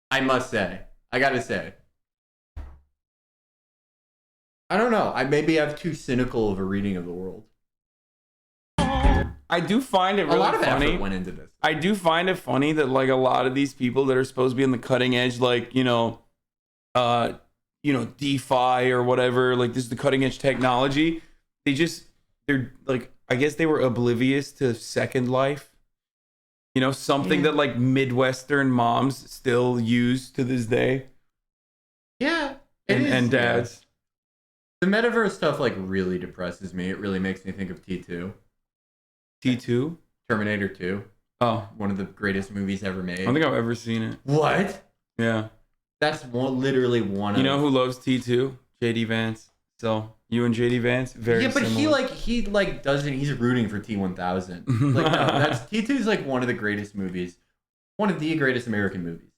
I must say. I gotta say. I don't know. I maybe have too cynical of a reading of the world. I do find it really a lot of funny. effort went into this. I do find it funny that like a lot of these people that are supposed to be on the cutting edge, like DeFi or whatever, like this is the cutting edge technology. They're like, I guess they were oblivious to Second Life. Something that like Midwestern moms still use to this day. Yeah, and dads. The metaverse stuff like really depresses me. It really makes me think of T2. T2? Terminator 2. Oh. One of the greatest movies ever made. I don't think I've ever seen it. What? Yeah. That's literally one of... You know who loves T2? JD Vance. So, you and JD Vance, very similar. he doesn't... He's rooting for T-1000. Like, no, T2's like one of the greatest movies. One of the greatest American movies.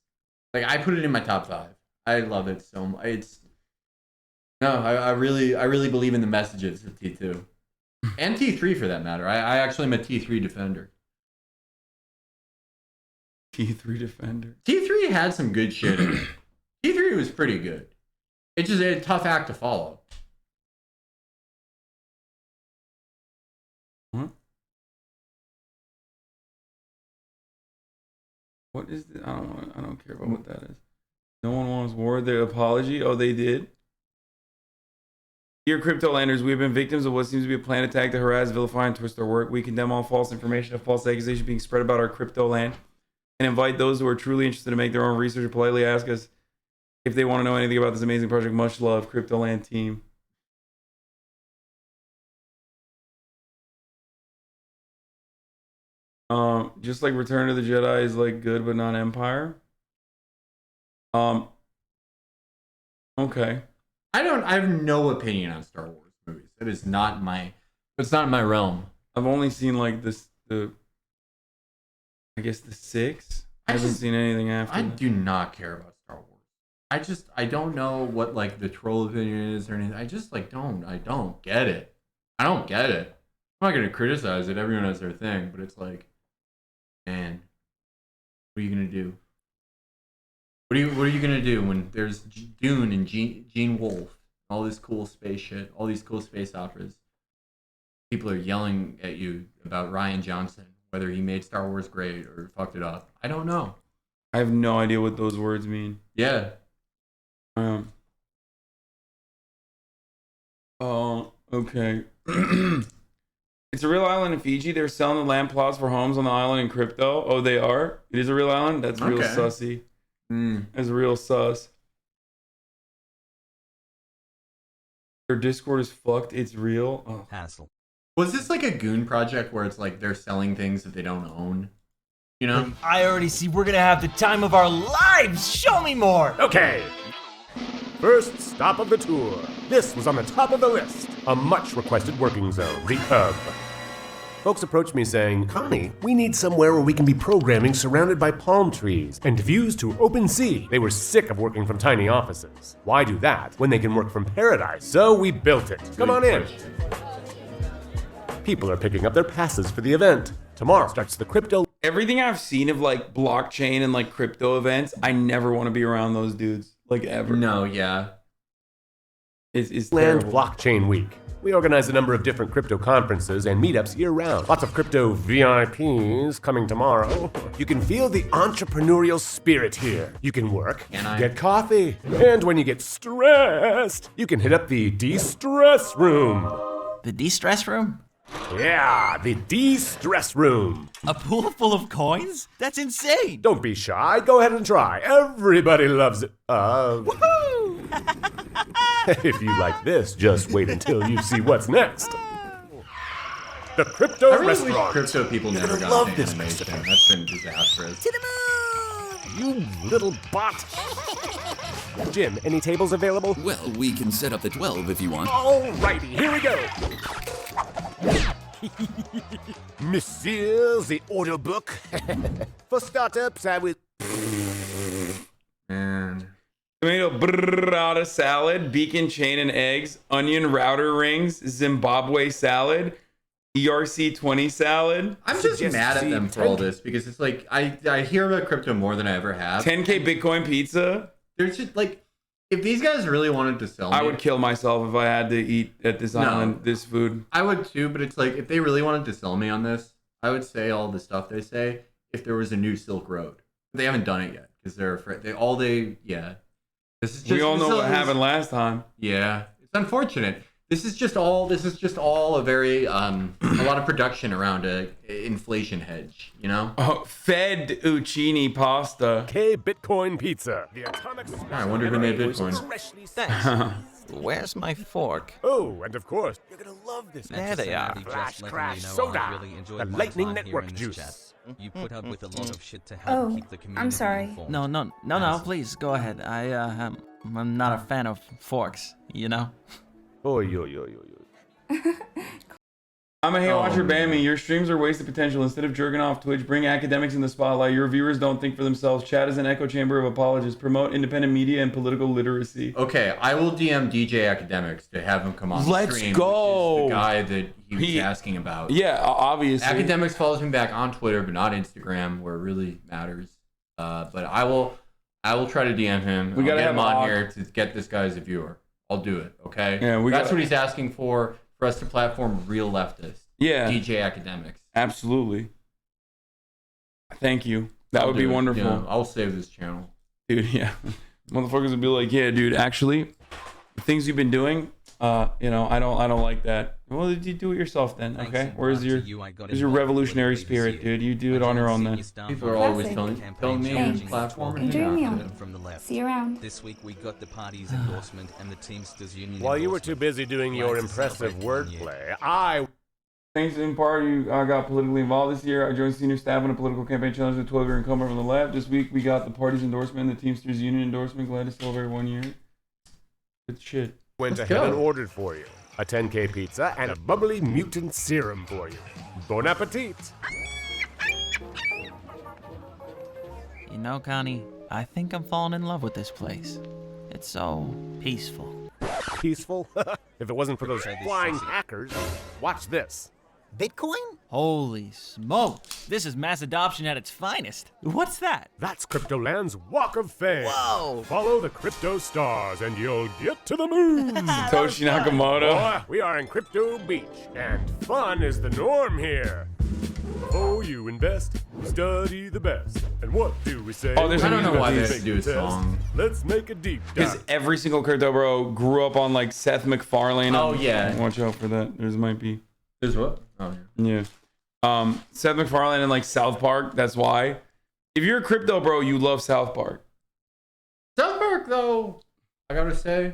Like, I put it in my top 5. I love it so much. I really believe in the messages of T2. And T3 for that matter. I actually am a T3 defender. T3 defender. T3 had some good shit in it. T3 was pretty good. It's just a tough act to follow. Huh? What is this? I don't care about what that is. No one wants war. Their apology. Oh, they did. Dear Cryptolanders, we have been victims of what seems to be a planned attack to harass, vilify, and twist our work. We condemn all false information and false accusations being spread about our Cryptoland and invite those who are truly interested to make their own research and politely ask us if they want to know anything about this amazing project. Much love, Cryptoland team. Just like Return of the Jedi is like good but not Empire. Okay. I have no opinion on Star Wars movies. It's not in my realm. I've only seen like the 6. I haven't seen anything after. I do not care about Star Wars. I don't know what like the troll opinion is or anything. I just like I don't get it. I don't get it. I'm not gonna criticize it. Everyone has their thing, but it's like, man, what are you gonna do? What are you gonna do when there's Dune and Gene Wolfe, all this cool space shit, all these cool space operas? People are yelling at you about Rian Johnson, whether he made Star Wars great or fucked it up. I don't know. I have no idea what those words mean. Yeah. Okay. It's a real island in Fiji. They're selling the land plots for homes on the island in crypto. Oh, they are? It is a real island? That's real sussy. That's real sus. Their Discord is fucked. It's real. Oh. Hassle. Was this like a goon project where it's like they're selling things that they don't own? You know? I already see we're gonna have the time of our lives. Show me more. Okay. First stop of the tour. This was on the top of the list. A much requested working zone, the Hub. Folks approached me saying, Connie, we need somewhere where we can be programming surrounded by palm trees and views to open sea. They were sick of working from tiny offices. Why do that when they can work from paradise? So we built it. Come on in. People are picking up their passes for the event. Tomorrow starts the crypto. Everything I've seen of like blockchain and like crypto events, I never want to be around those dudes. Like ever. No, yeah. It's Land terrible. Blockchain Week. We organize a number of different crypto conferences and meetups year-round. Lots of crypto VIPs coming tomorrow. You can feel the entrepreneurial spirit here. You can work, get coffee, and when you get stressed, you can hit up the de-stress room. The de-stress room? Yeah, the de-stress room. A pool full of coins? That's insane. Don't be shy. Go ahead and try. Everybody loves it. Woohoo! If you like this, just wait until you see what's next. The Crypto I really Restaurant. wish crypto people never got love into this animation. restaurant. That's been disastrous. To the moon! You little bot. Jim, any tables available? Well, we can set up the 12 if you want. Alrighty, here we go. Monsieur, the order book. For startups, I will... Man. burrata salad, beacon chain and eggs, onion router rings, Zimbabwe salad, ERC20 salad. I'm just mad at them for all this because it's like I hear about crypto more than I ever have. 10K Bitcoin pizza. There's just like, if these guys really wanted to sell me, I would kill myself if I had to eat at this island this food. I would too, but it's like if they really wanted to sell me on this, I would say all the stuff they say if there was a new Silk Road. But they haven't done it yet because they're afraid. This is just, we all know what happened last time. Yeah, it's unfortunate. This is just all a very a lot of production around a inflation hedge, you know? Oh, Fed Uccini pasta. K Bitcoin pizza. The atomic. I wonder who made Bitcoin. Thanks. Where's my fork? Oh, and of course, you're gonna love this. There they are. Flash Crash Soda. The Lightning Network juice. You put up with a lot of shit to help keep the community I'm sorry. informed. No, please go ahead. I'm not a fan of forks, you know? Oy. I'm a hate watcher, ban me. Your streams are wasted potential. Instead of jerking off Twitch, bring academics in the spotlight. Your viewers don't think for themselves. Chat is an echo chamber of apologists. Promote independent media and political literacy. Okay, I will DM DJ Academics to have him come on Let's stream, go. which is the guy that he was asking about. Yeah, obviously. Academics follows me back on Twitter, but not Instagram, where it really matters. But I will try to DM him. We gotta get have him on here to get this guy as a viewer. I'll do it. Okay. Yeah, that's what he's asking for us to platform real leftists. Yeah. DJ Academics. Absolutely. Thank you. That would be wonderful. Yeah, I'll save this channel. Dude, yeah. Motherfuckers would be like, yeah, dude, actually, the things you've been doing, I don't like that. Well, you do it yourself then, okay? Where's your revolutionary spirit, dude? You do it on your own then. People are always telling me on this platform. Enjoy me on. From the left. See you around. This week we got the party's endorsement and the Teamsters Union. While you were too busy doing your impressive wordplay, Thanks in part, I got politically involved this year. I joined senior staff on a political campaign challenge with 12-year incumbent from the left. This week we got the party's endorsement and the Teamsters Union endorsement. Glad to celebrate 1 year. Good shit. went ahead and ordered for you a 10K pizza and a bubbly mutant serum for you. Bon appetit! You know, Connie, I think I'm falling in love with this place. It's so peaceful. Peaceful? If it wasn't for those flying hackers, watch this. Bitcoin? Holy smokes. This is mass adoption at its finest. What's that? That's Cryptoland's Walk of Fame. Whoa! Follow the crypto stars and you'll get to the moon. Satoshi Nakamoto. Boy, we are in Crypto Beach, and fun is the norm here. Oh, you invest, study the best. And what do we say? Oh, there's I don't know why they Take do a the test. song. Let's make a deep Because dive. every single crypto bro grew up on like Seth MacFarlane. Oh, yeah. Watch out for that. There's might be. There's what? Oh, yeah. Yeah. Seth MacFarlane and like South Park. That's why. If you're a crypto bro, you love South Park. South Park, though, I gotta say,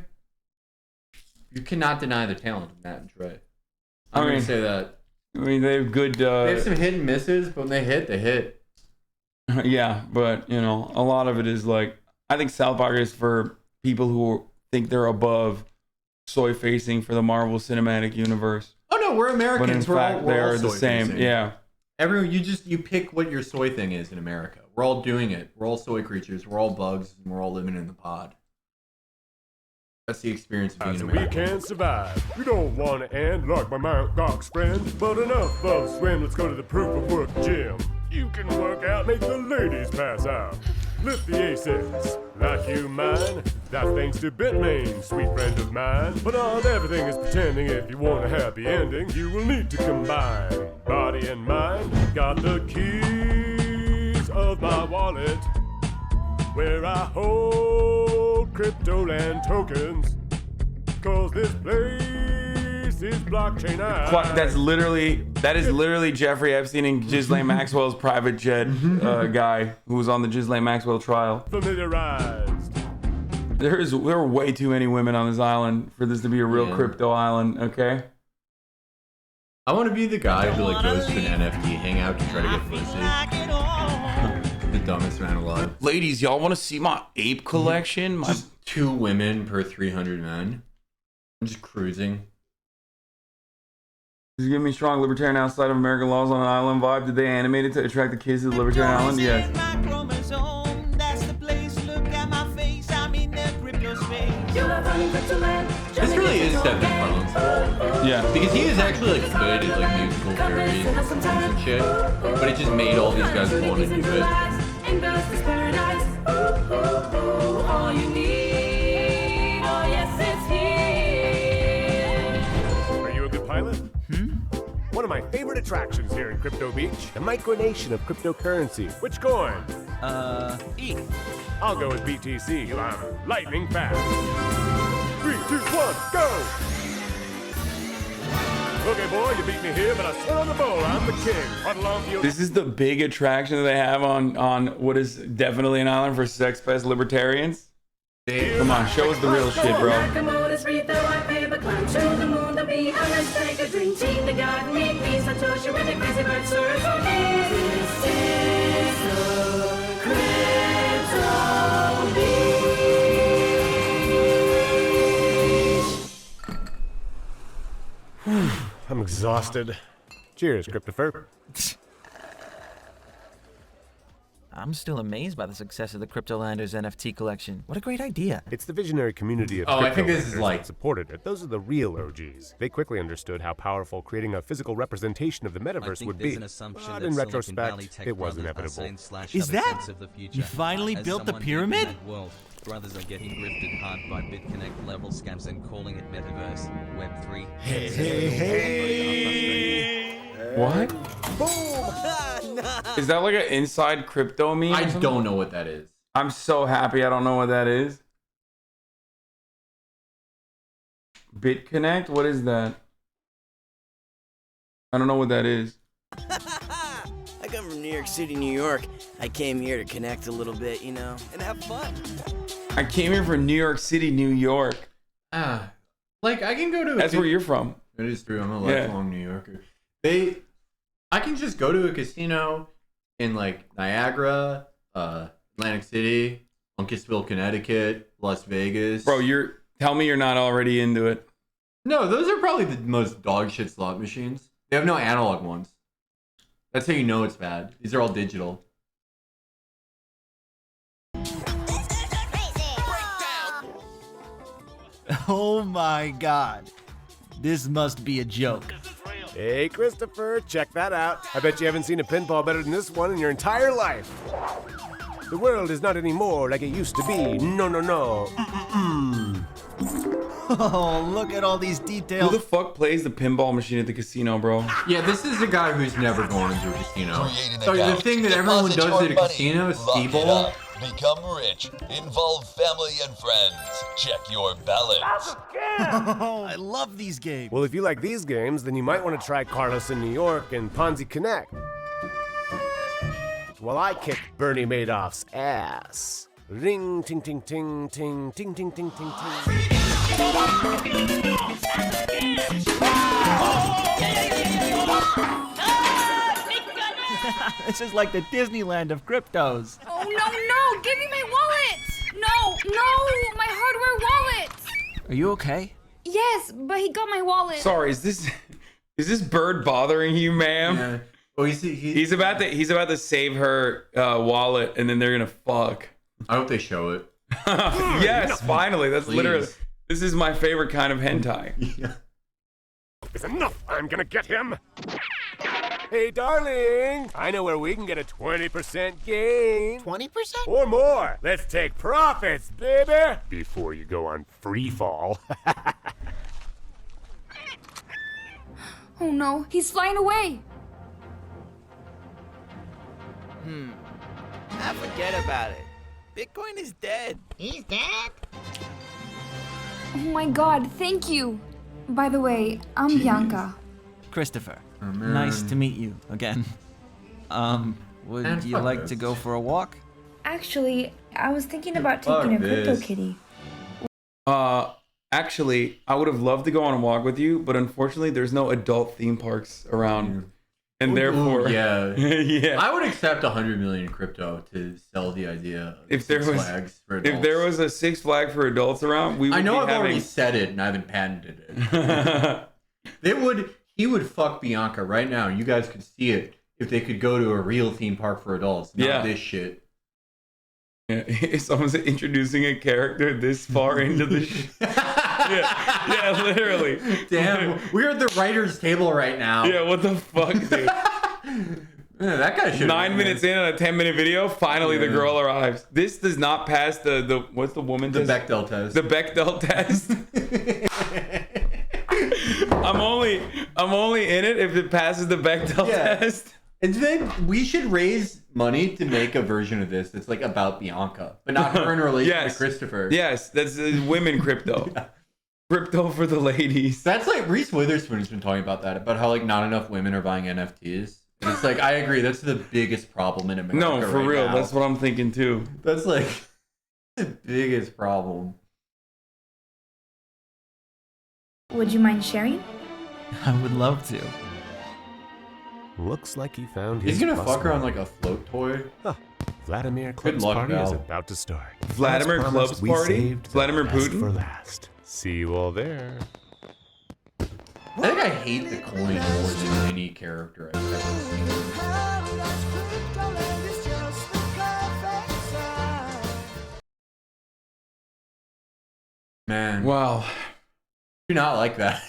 you cannot deny the talent of Matt and Trey. I'm gonna say that. I mean, they have good. They have some hit and misses, but when they hit, they hit. Yeah, but you know, a lot of it is like, I think South Park is for people who think they're above soy facing for the Marvel Cinematic Universe. Oh no, we're Americans. But in fact, they are the same. Yeah. Everyone, you pick what your soy thing is in America. We're all doing it. We're all soy creatures. We're all bugs, and we're all living in the pod. That's the experience of being So American. we can survive. You don't want to end like my Mount Gox friend. But enough of swim, let's go to the proof of work gym. You can work out, make the ladies pass out. Lift the A6, like you mine. That's thanks to Bitmain, sweet friend of mine. But not everything is pretending. If you want a happy ending, you will need to combine body and mind. Got the keys of my wallet, where I hold Cryptoland tokens. Cause this place is blockchain. That is literally Jeffrey Epstein and Ghislaine Maxwell's private jet guy who was on the Ghislaine Maxwell trial. Familiarized. There are way too many women on this island for this to be a real crypto island, okay? I want to be the guy who like goes to an NFT hangout to try to get pussy. The dumbest man alive. Ladies, y'all want to see my ape collection? Just 2 women per 300 men. I'm just cruising. Does it give me strong libertarian outside of American laws on an island vibe? Did they animate it to attract the kids to the libertarian island? Yes. This really is stepping Carlin's role. Yeah. Because he is actually like good at like musical theories and shit, but it just made all these guys want to do it. Are you a good pilot? One of my favorite attractions here in Crypto Beach, the micronation of cryptocurrency. Which coin? ETH. I'll go with BTC. I'm lightning fast. 3, 2, 1, go! Okay, boy, you beat me here, but I swear on the bowl, I'm the king. Huddle on to your... This is the big attraction that they have on what is definitely an island for sex-pest libertarians. Come on, show us the real shit, bro. I'm exhausted. Cheers, Cryptopher. I'm still amazed by the success of the Cryptolanders NFT collection. What a great idea. It's the visionary community of I think this is Cryptolanders like that supported it. Those are the real OGs. They quickly understood how powerful creating a physical representation of the metaverse would be. But in retrospect, it was inevitable. Is that? You finally built the pyramid? Brothers are getting grifted hard by BitConnect level scams and calling it metaverse, Web3. What? Is that like an inside crypto meme? I don't know what that is. I'm so happy I don't know what that is. BitConnect? What is that? I don't know what that is. I come from New York City, New York. I came here to connect a little bit, you know, and have fun. I came here from New York City, New York. Like I can go to. That's where you're from. It is true. I'm a lifelong New Yorker. I can just go to a casino in like Niagara, Atlantic City, Uncasville, Connecticut, Las Vegas. Bro, tell me you're not already into it. No, those are probably the most dog shit slot machines. They have no analog ones. That's how you know it's bad. These are all digital. Oh my god. This must be a joke. Hey, Christopher, check that out. I bet you haven't seen a pinball better than this one in your entire life. The world is not anymore like it used to be. No, no, no. Oh, look at all these details. Who the fuck plays the pinball machine at the casino, bro? Yeah, this is a guy who's never gone into a casino. So the thing that everyone does at a casino is steeple. Become rich. Involve family and friends. Check your balance. I love these games. Well, if you like these games, then you might want to try Carlos in New York and Ponzi Connect. While I kick Bernie Madoff's ass. Ring, ting, ting, ting, ting, ting, ting, ting, ting, ting. This is like the Disneyland of cryptos. Oh, no, give me my wallet! No, my hardware wallet! Are you okay? Yes, but he got my wallet. Sorry, is this bird bothering you, ma'am? Yeah. Oh, he's about to save her wallet, and then they're gonna fuck. I hope they show it. Yes, finally. That's literally. This is my favorite kind of hentai. Yeah. It's enough. I'm gonna get him. Hey, darling. I know where we can get a 20% gain. 20%? Or more. Let's take profits, baby. Before you go on free fall. Oh no, he's flying away. Forget about it. Bitcoin is dead. He's dead? Oh my god, thank you. By the way, I'm Bianca. Christopher, nice to meet you again. Would you like to go for a walk? Actually, I was thinking about taking a CryptoKitty. Actually, I would have loved to go on a walk with you, but unfortunately, there's no adult theme parks around. And therefore, yeah. Yeah. I would accept 100 million crypto to sell the idea of if there was a Six Flags for adults around, we would I've already said it and I haven't patented it. He would fuck Bianca right now. You guys could see it if they could go to a real theme park for adults, not this shit. Yeah, someone's introducing a character this far into the yeah, literally. Damn, we're at the writer's table right now. Yeah, what the fuck, dude? Man, that guy should 9 minutes in on a 10-minute video, finally the girl arrives. This does not pass the what's the woman the test? Bechdel test. The Bechdel test. I'm only in it if it passes the Bechdel test. And then we should raise money to make a version of this that's like about Bianca, but not her in relation to Christopher. Yes, that's women crypto. Crypto for the ladies. That's like Reese Witherspoon's been talking about that, about how like not enough women are buying NFTs. And it's like, I agree, that's the biggest problem in America. No, for real, now. That's what I'm thinking too. That's like the biggest problem. Would you mind sharing? I would love to. Looks like he found his. He's gonna fuck her on like a float toy. Huh. Vladimir Club's party is about to start. Vladimir Club's party? Vladimir Putin? For last. See you all there. I think I hate the coin more than any character I've ever seen. Man. Wow. Do not like that.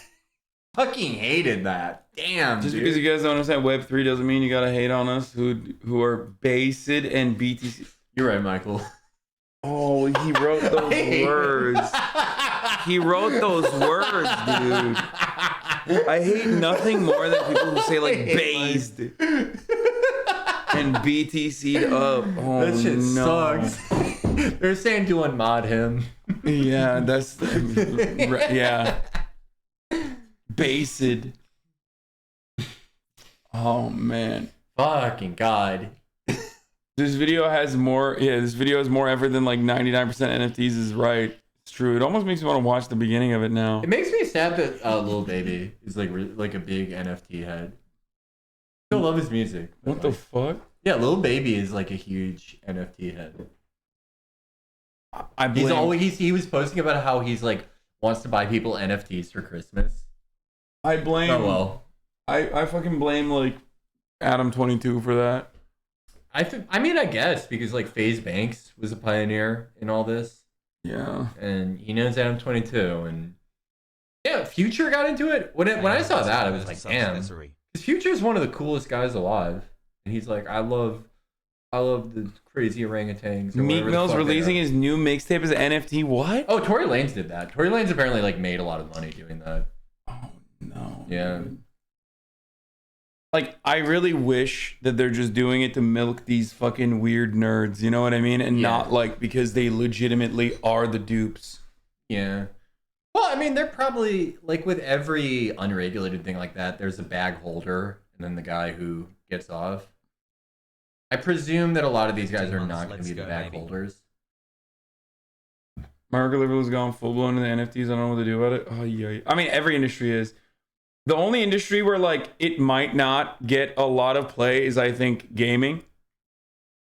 Fucking hated that. Damn. Just because you guys don't understand Web3 doesn't mean you gotta hate on us who are based and BTC. You're right, Michael. Oh, he wrote those words. He wrote those words, dude. I hate nothing more than people who say like based and BTC'd up. Oh, that shit sucks. They're saying to unmod him. Yeah, that's yeah. Based. Oh man. Fucking God. This video has more. Yeah, this video has more effort than like 99% NFTs is right. It's true. It almost makes me want to watch the beginning of it now. It makes me sad that Lil Baby is like a big NFT head. I still love his music. What the fuck? Yeah, Lil Baby is like a huge NFT head. I blame. He was posting about how he's like wants to buy people NFTs for Christmas. I blame. Oh well. I fucking blame like Adam 22 for that. I mean, I guess because like FaZe Banks was a pioneer in all this. Yeah. And he knows Adam 22, and yeah, Future got into it. When I saw that, I was like, damn, because Future is one of the coolest guys alive, and he's like, I love the crazy orangutans. Meek Mill's releasing his new mixtape as an NFT. What? Oh, Tory Lanez did that. Tory Lanez apparently like made a lot of money doing that. Oh no. Yeah. Dude. Like, I really wish that they're just doing it to milk these fucking weird nerds, you know what I mean? And not like because they legitimately are the dupes. Yeah. Well, I mean, they're probably like with every unregulated thing like that, there's a bag holder and then the guy who gets off. I presume that a lot of these guys are not going to be the bag holders. Marco Liverpool's gone full blown into the NFTs. I don't know what to do about it. Oh, yeah. I mean, every industry is. The only industry where like it might not get a lot of play is I think gaming.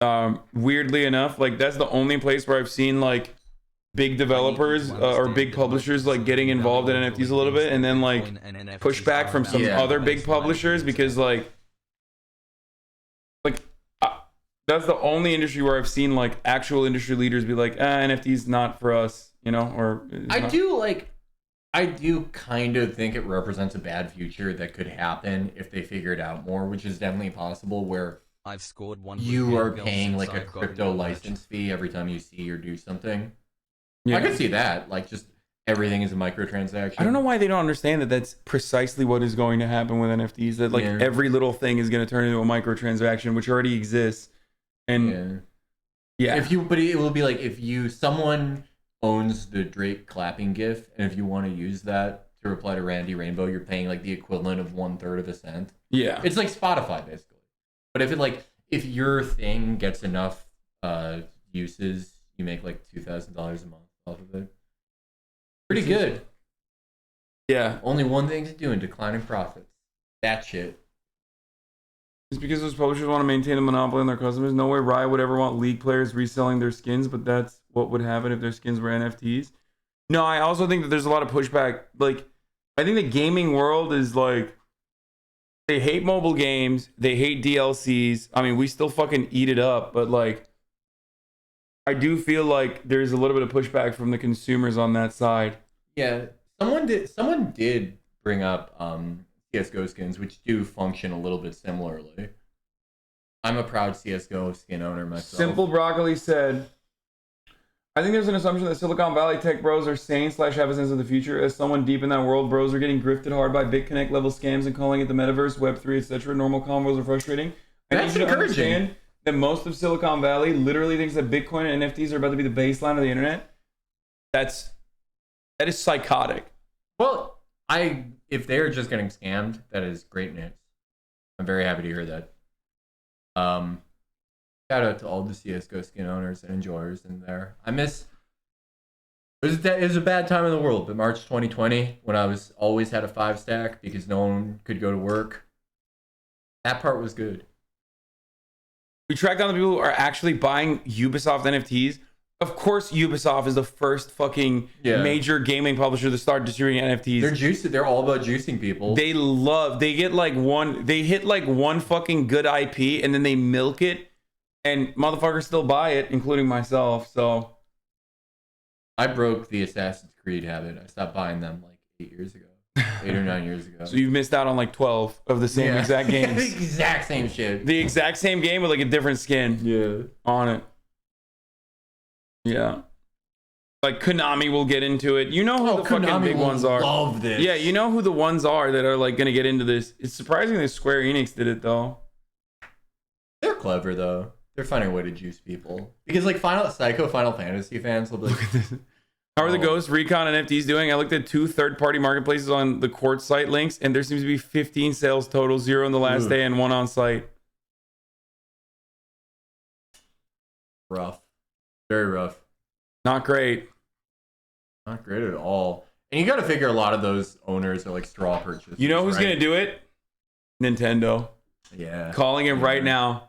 Weirdly enough, like that's the only place where I've seen like big developers or big publishers like getting involved in NFTs a little bit, and then like pushback from some other big publishers because like that's the only industry where I've seen like actual industry leaders be like, NFTs not for us, you know? Or I do kind of think it represents a bad future that could happen if they figure it out more, which is definitely possible, where I've scored one. You are paying like a crypto license fee every time you see or do something. Yeah. I could see that. Like just everything is a microtransaction. I don't know why they don't understand that that's precisely what is going to happen with NFTs. That like every little thing is going to turn into a microtransaction, which already exists. And yeah. But it will be like if someone owns the Drake clapping gif, and if you want to use that to reply to Randy Rainbow, you're paying like the equivalent of 1/3 of a cent. Yeah, it's like Spotify basically. But if your thing gets enough uses, you make like $2,000 a month off of it. Pretty good. Yeah. Only one thing to do in declining profits. That shit. It's because those publishers want to maintain a monopoly on their customers. No way Riot would ever want League players reselling their skins, but that's what would happen if their skins were NFTs. No, I also think that there's a lot of pushback. Like, I think the gaming world is like, they hate mobile games. They hate DLCs. I mean, we still fucking eat it up, but like, I do feel like there's a little bit of pushback from the consumers on that side. Yeah, someone did bring up CS:GO skins, which do function a little bit similarly. I'm a proud CS:GO skin owner myself. Simple Broccoli said, I think there's an assumption that Silicon Valley tech bros are sane / have a sense of the future. As someone deep in that world, bros are getting grifted hard by BitConnect level scams and calling it the metaverse, Web3, etc. Normal convos are frustrating. That's I need you to encouraging. understand that most of Silicon Valley literally thinks that Bitcoin and NFTs are about to be the baseline of the internet. That is psychotic. Well, if they're just getting scammed, that is great news. I'm very happy to hear that. Shout out to all the CS:GO skin owners and enjoyers in there. It was a bad time in the world, but March 2020, when I always had a 5 stack because no one could go to work, that part was good. We tracked down the people who are actually buying Ubisoft NFTs. Of course, Ubisoft is the first fucking major gaming publisher to start distributing NFTs. They're all about juicing people. They hit like one fucking good IP and then they milk it, and motherfuckers still buy it, including myself. So I broke the Assassin's Creed habit. I stopped buying them like 8 years ago. 8 or 9 years ago. So you've missed out on like 12 of the same exact games. The exact same shit. The exact same game with like a different skin on it. Yeah. Like Konami will get into it. You know who the fucking big ones are. Love this. Yeah, you know who the ones are that are like gonna get into this. It's surprising that Square Enix did it though. They're clever though. They're finding a way to juice people. Because like Final Fantasy fans will be like, how are the Ghost Recon NFTs doing? I looked at 2 third-party marketplaces on the Quartz site links, and there seems to be 15 sales total, 0 on the last day, and 1 on site. Rough. Very rough. Not great. Not great at all. And you got to figure a lot of those owners are like straw purchases. You know who's going to do it? Nintendo. Yeah. Calling it right now.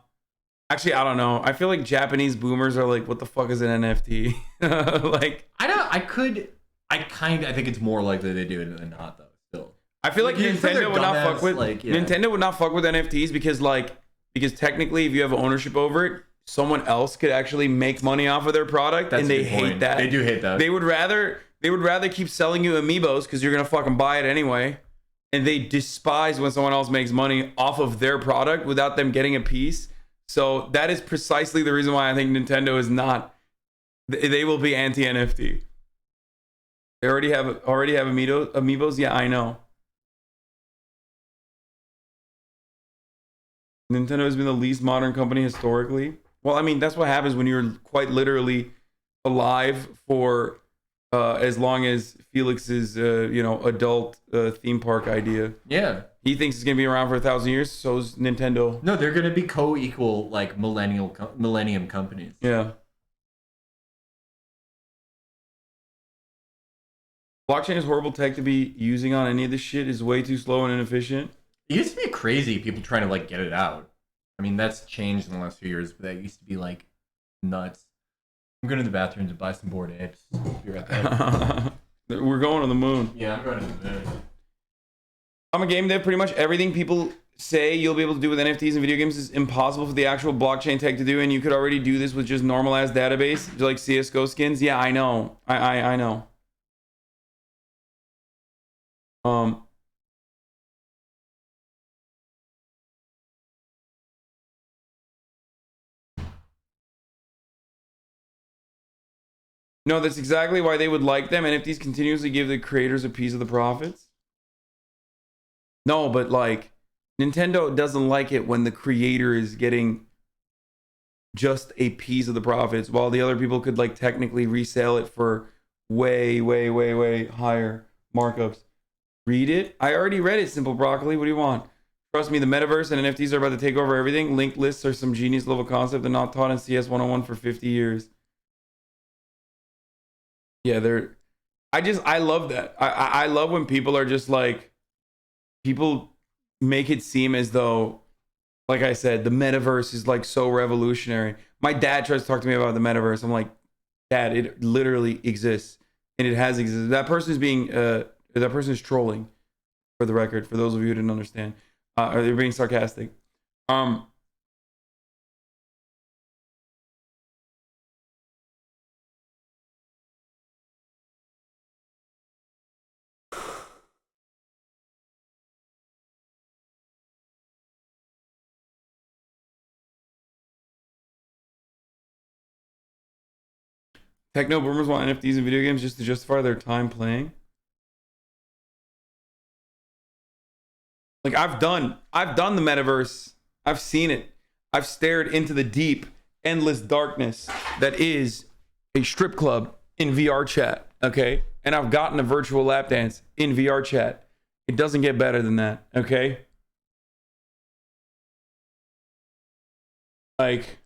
Actually, I don't know. I feel like Japanese boomers are like, what the fuck is an NFT? Like, I think it's more likely they do it than not though. Still, I feel like Nintendo would not fuck with Nintendo would not fuck with NFTs because technically, if you have ownership over it, someone else could actually make money off of their product, and they hate that. They do hate that. They would rather keep selling you amiibos because you're gonna fucking buy it anyway, and they despise when someone else makes money off of their product without them getting a piece. So that is precisely the reason why I think Nintendo is not. They will be anti-NFT. They already have amiibos. Yeah, I know. Nintendo has been the least modern company historically. Well, I mean, that's what happens when you're quite literally alive for as long as Felix's adult theme park idea. Yeah. He thinks it's gonna be around for 1,000 years. So is Nintendo. No, they're gonna be co-equal like millennium companies. Yeah. Blockchain is horrible tech to be using on any of this shit. Is way too slow and inefficient. It used to be crazy, people trying to like get it out. I mean, that's changed in the last few years, but that used to be like nuts. I'm going to the bathroom to buy some bored apes. Be right back. We're going to the moon. Yeah, I'm going to the moon. I'm a game dev. Pretty much everything people say you'll be able to do with NFTs and video games is impossible for the actual blockchain tech to do, and you could already do this with just normalized database, like CS:GO skins. Yeah, I know. I know. No, that's exactly why they would like them. NFTs continuously give the creators a piece of the profits. No, but like Nintendo doesn't like it when the creator is getting just a piece of the profits, while the other people could like technically resell it for way, way, way, way higher markups. Read it? I already read it, Simple Broccoli. What do you want? Trust me, the metaverse and NFTs are about to take over everything. Linked lists are some genius level concept and not taught in CS 101 for 50 years. Yeah, I love that. I love when people are just like, people make it seem as though, like I said, the metaverse is like so revolutionary. My dad tries to talk to me about the metaverse. I'm like, Dad, it literally exists, and it has existed. That person is trolling, for the record, for those of you who didn't understand. Or they're being sarcastic. Techno boomers want NFTs in video games just to justify their time playing. Like I've done the metaverse. I've seen it. I've stared into the deep, endless darkness that is a strip club in VR chat. Okay, and I've gotten a virtual lap dance in VR chat. It doesn't get better than that. Okay, like.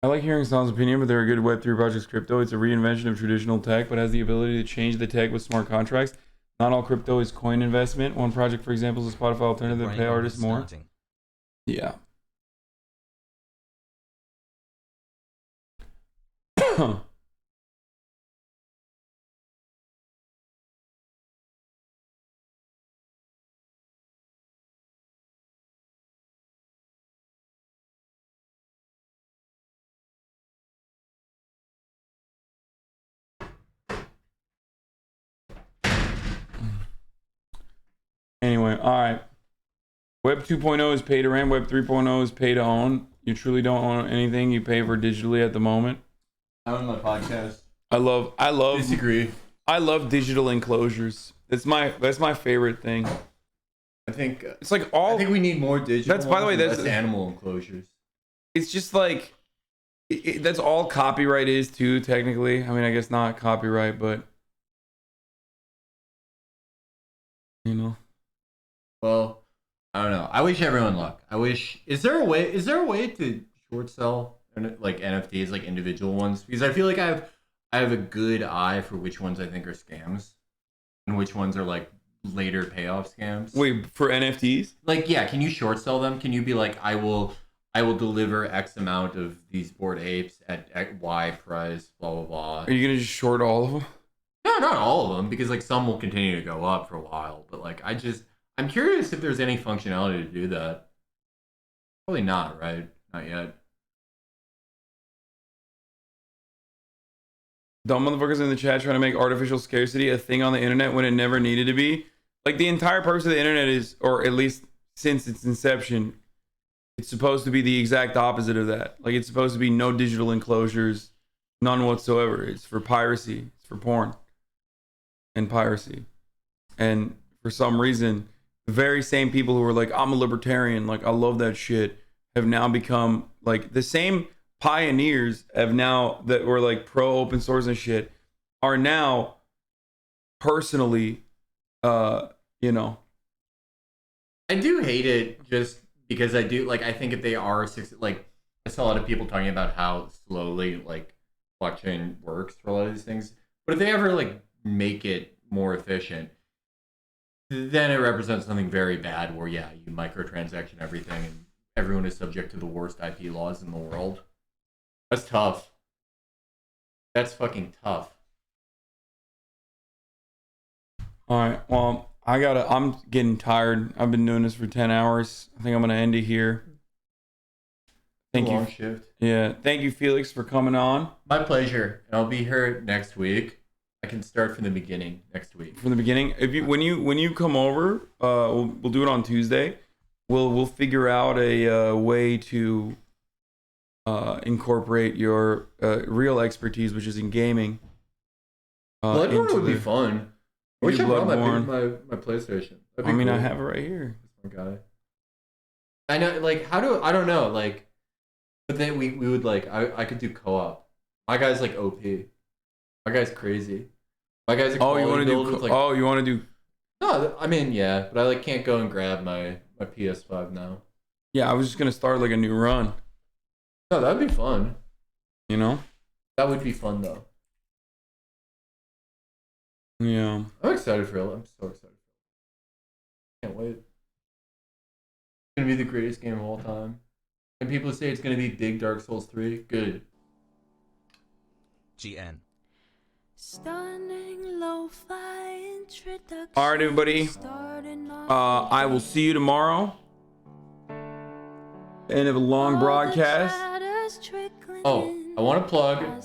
I like hearing Hasan's opinion, but they're a good Web3 project's crypto. It's a reinvention of traditional tech, but has the ability to change the tech with smart contracts. Not all crypto is coin investment. One project, for example, is a Spotify alternative that pay artists more. Yeah. Anyway, all right. Web 2.0 is pay to rent. Web 3.0 is pay to own. You truly don't own anything. You pay for digitally at the moment. I own my podcast. I love. Disagree. I love digital enclosures. That's my favorite thing. I think it's like all. I think we need more digital. That's by the way. That's animal enclosures. It's just like that's all copyright is too. Technically, I mean, I guess not copyright, but you know. Well, I don't know. I wish everyone luck. I wish. Is there a way to short sell like NFTs, like individual ones? Because I feel like I have a good eye for which ones I think are scams, and which ones are like later payoff scams. Wait, for NFTs? Like, yeah. Can you short sell them? Can you be like, I will deliver X amount of these Bored Apes at Y price, blah blah blah. Are you gonna just short all of them? No, not all of them, because like some will continue to go up for a while. But like, I'm curious if there's any functionality to do that. Probably not, right? Not yet. Dumb motherfuckers in the chat trying to make artificial scarcity a thing on the internet when it never needed to be. Like the entire purpose of the internet is, or at least since its inception, it's supposed to be the exact opposite of that. Like it's supposed to be no digital enclosures, none whatsoever. It's for piracy. It's for porn and piracy. And for some reason, the very same people who were like, I'm a libertarian, like I love that shit, have now become like the same pioneers have now that were like pro open source and shit are now personally, you know. I do hate it just because I think if they are like, I saw a lot of people talking about how slowly like blockchain works for a lot of these things, but if they ever like make it more efficient, then it represents something very bad where, yeah, you microtransaction everything and everyone is subject to the worst IP laws in the world. That's tough. That's fucking tough. All right. Well, I'm getting tired. I've been doing this for 10 hours. I think I'm going to end it here. Thank you. Long shift. Yeah. Thank you, Felix, for coming on. My pleasure. And I'll be here next week. I can start from the beginning next week. From the beginning, when you come over, we'll do it on Tuesday. We'll figure out a way to incorporate your real expertise, which is in gaming. Bloodborne would be fun. I wish I brought my PlayStation. I mean, cool. I have it right here. That's my guy. I know, like, I don't know, like, but then we would like, I could do co-op. My guy's like OP. My guy's crazy. My guy's a you want to do? No, I mean, yeah, but I like can't go and grab my PS5 now. Yeah, I was just gonna start like a new run. No, that'd be fun. You know? That would be fun though. Yeah. I'm excited for it. I'm so excited. Can't wait. It's gonna be the greatest game of all time. And people say it's gonna be big Dark Souls 3. Good. GN. All right, everybody. I will see you tomorrow. End of a long broadcast. Oh. I want to plug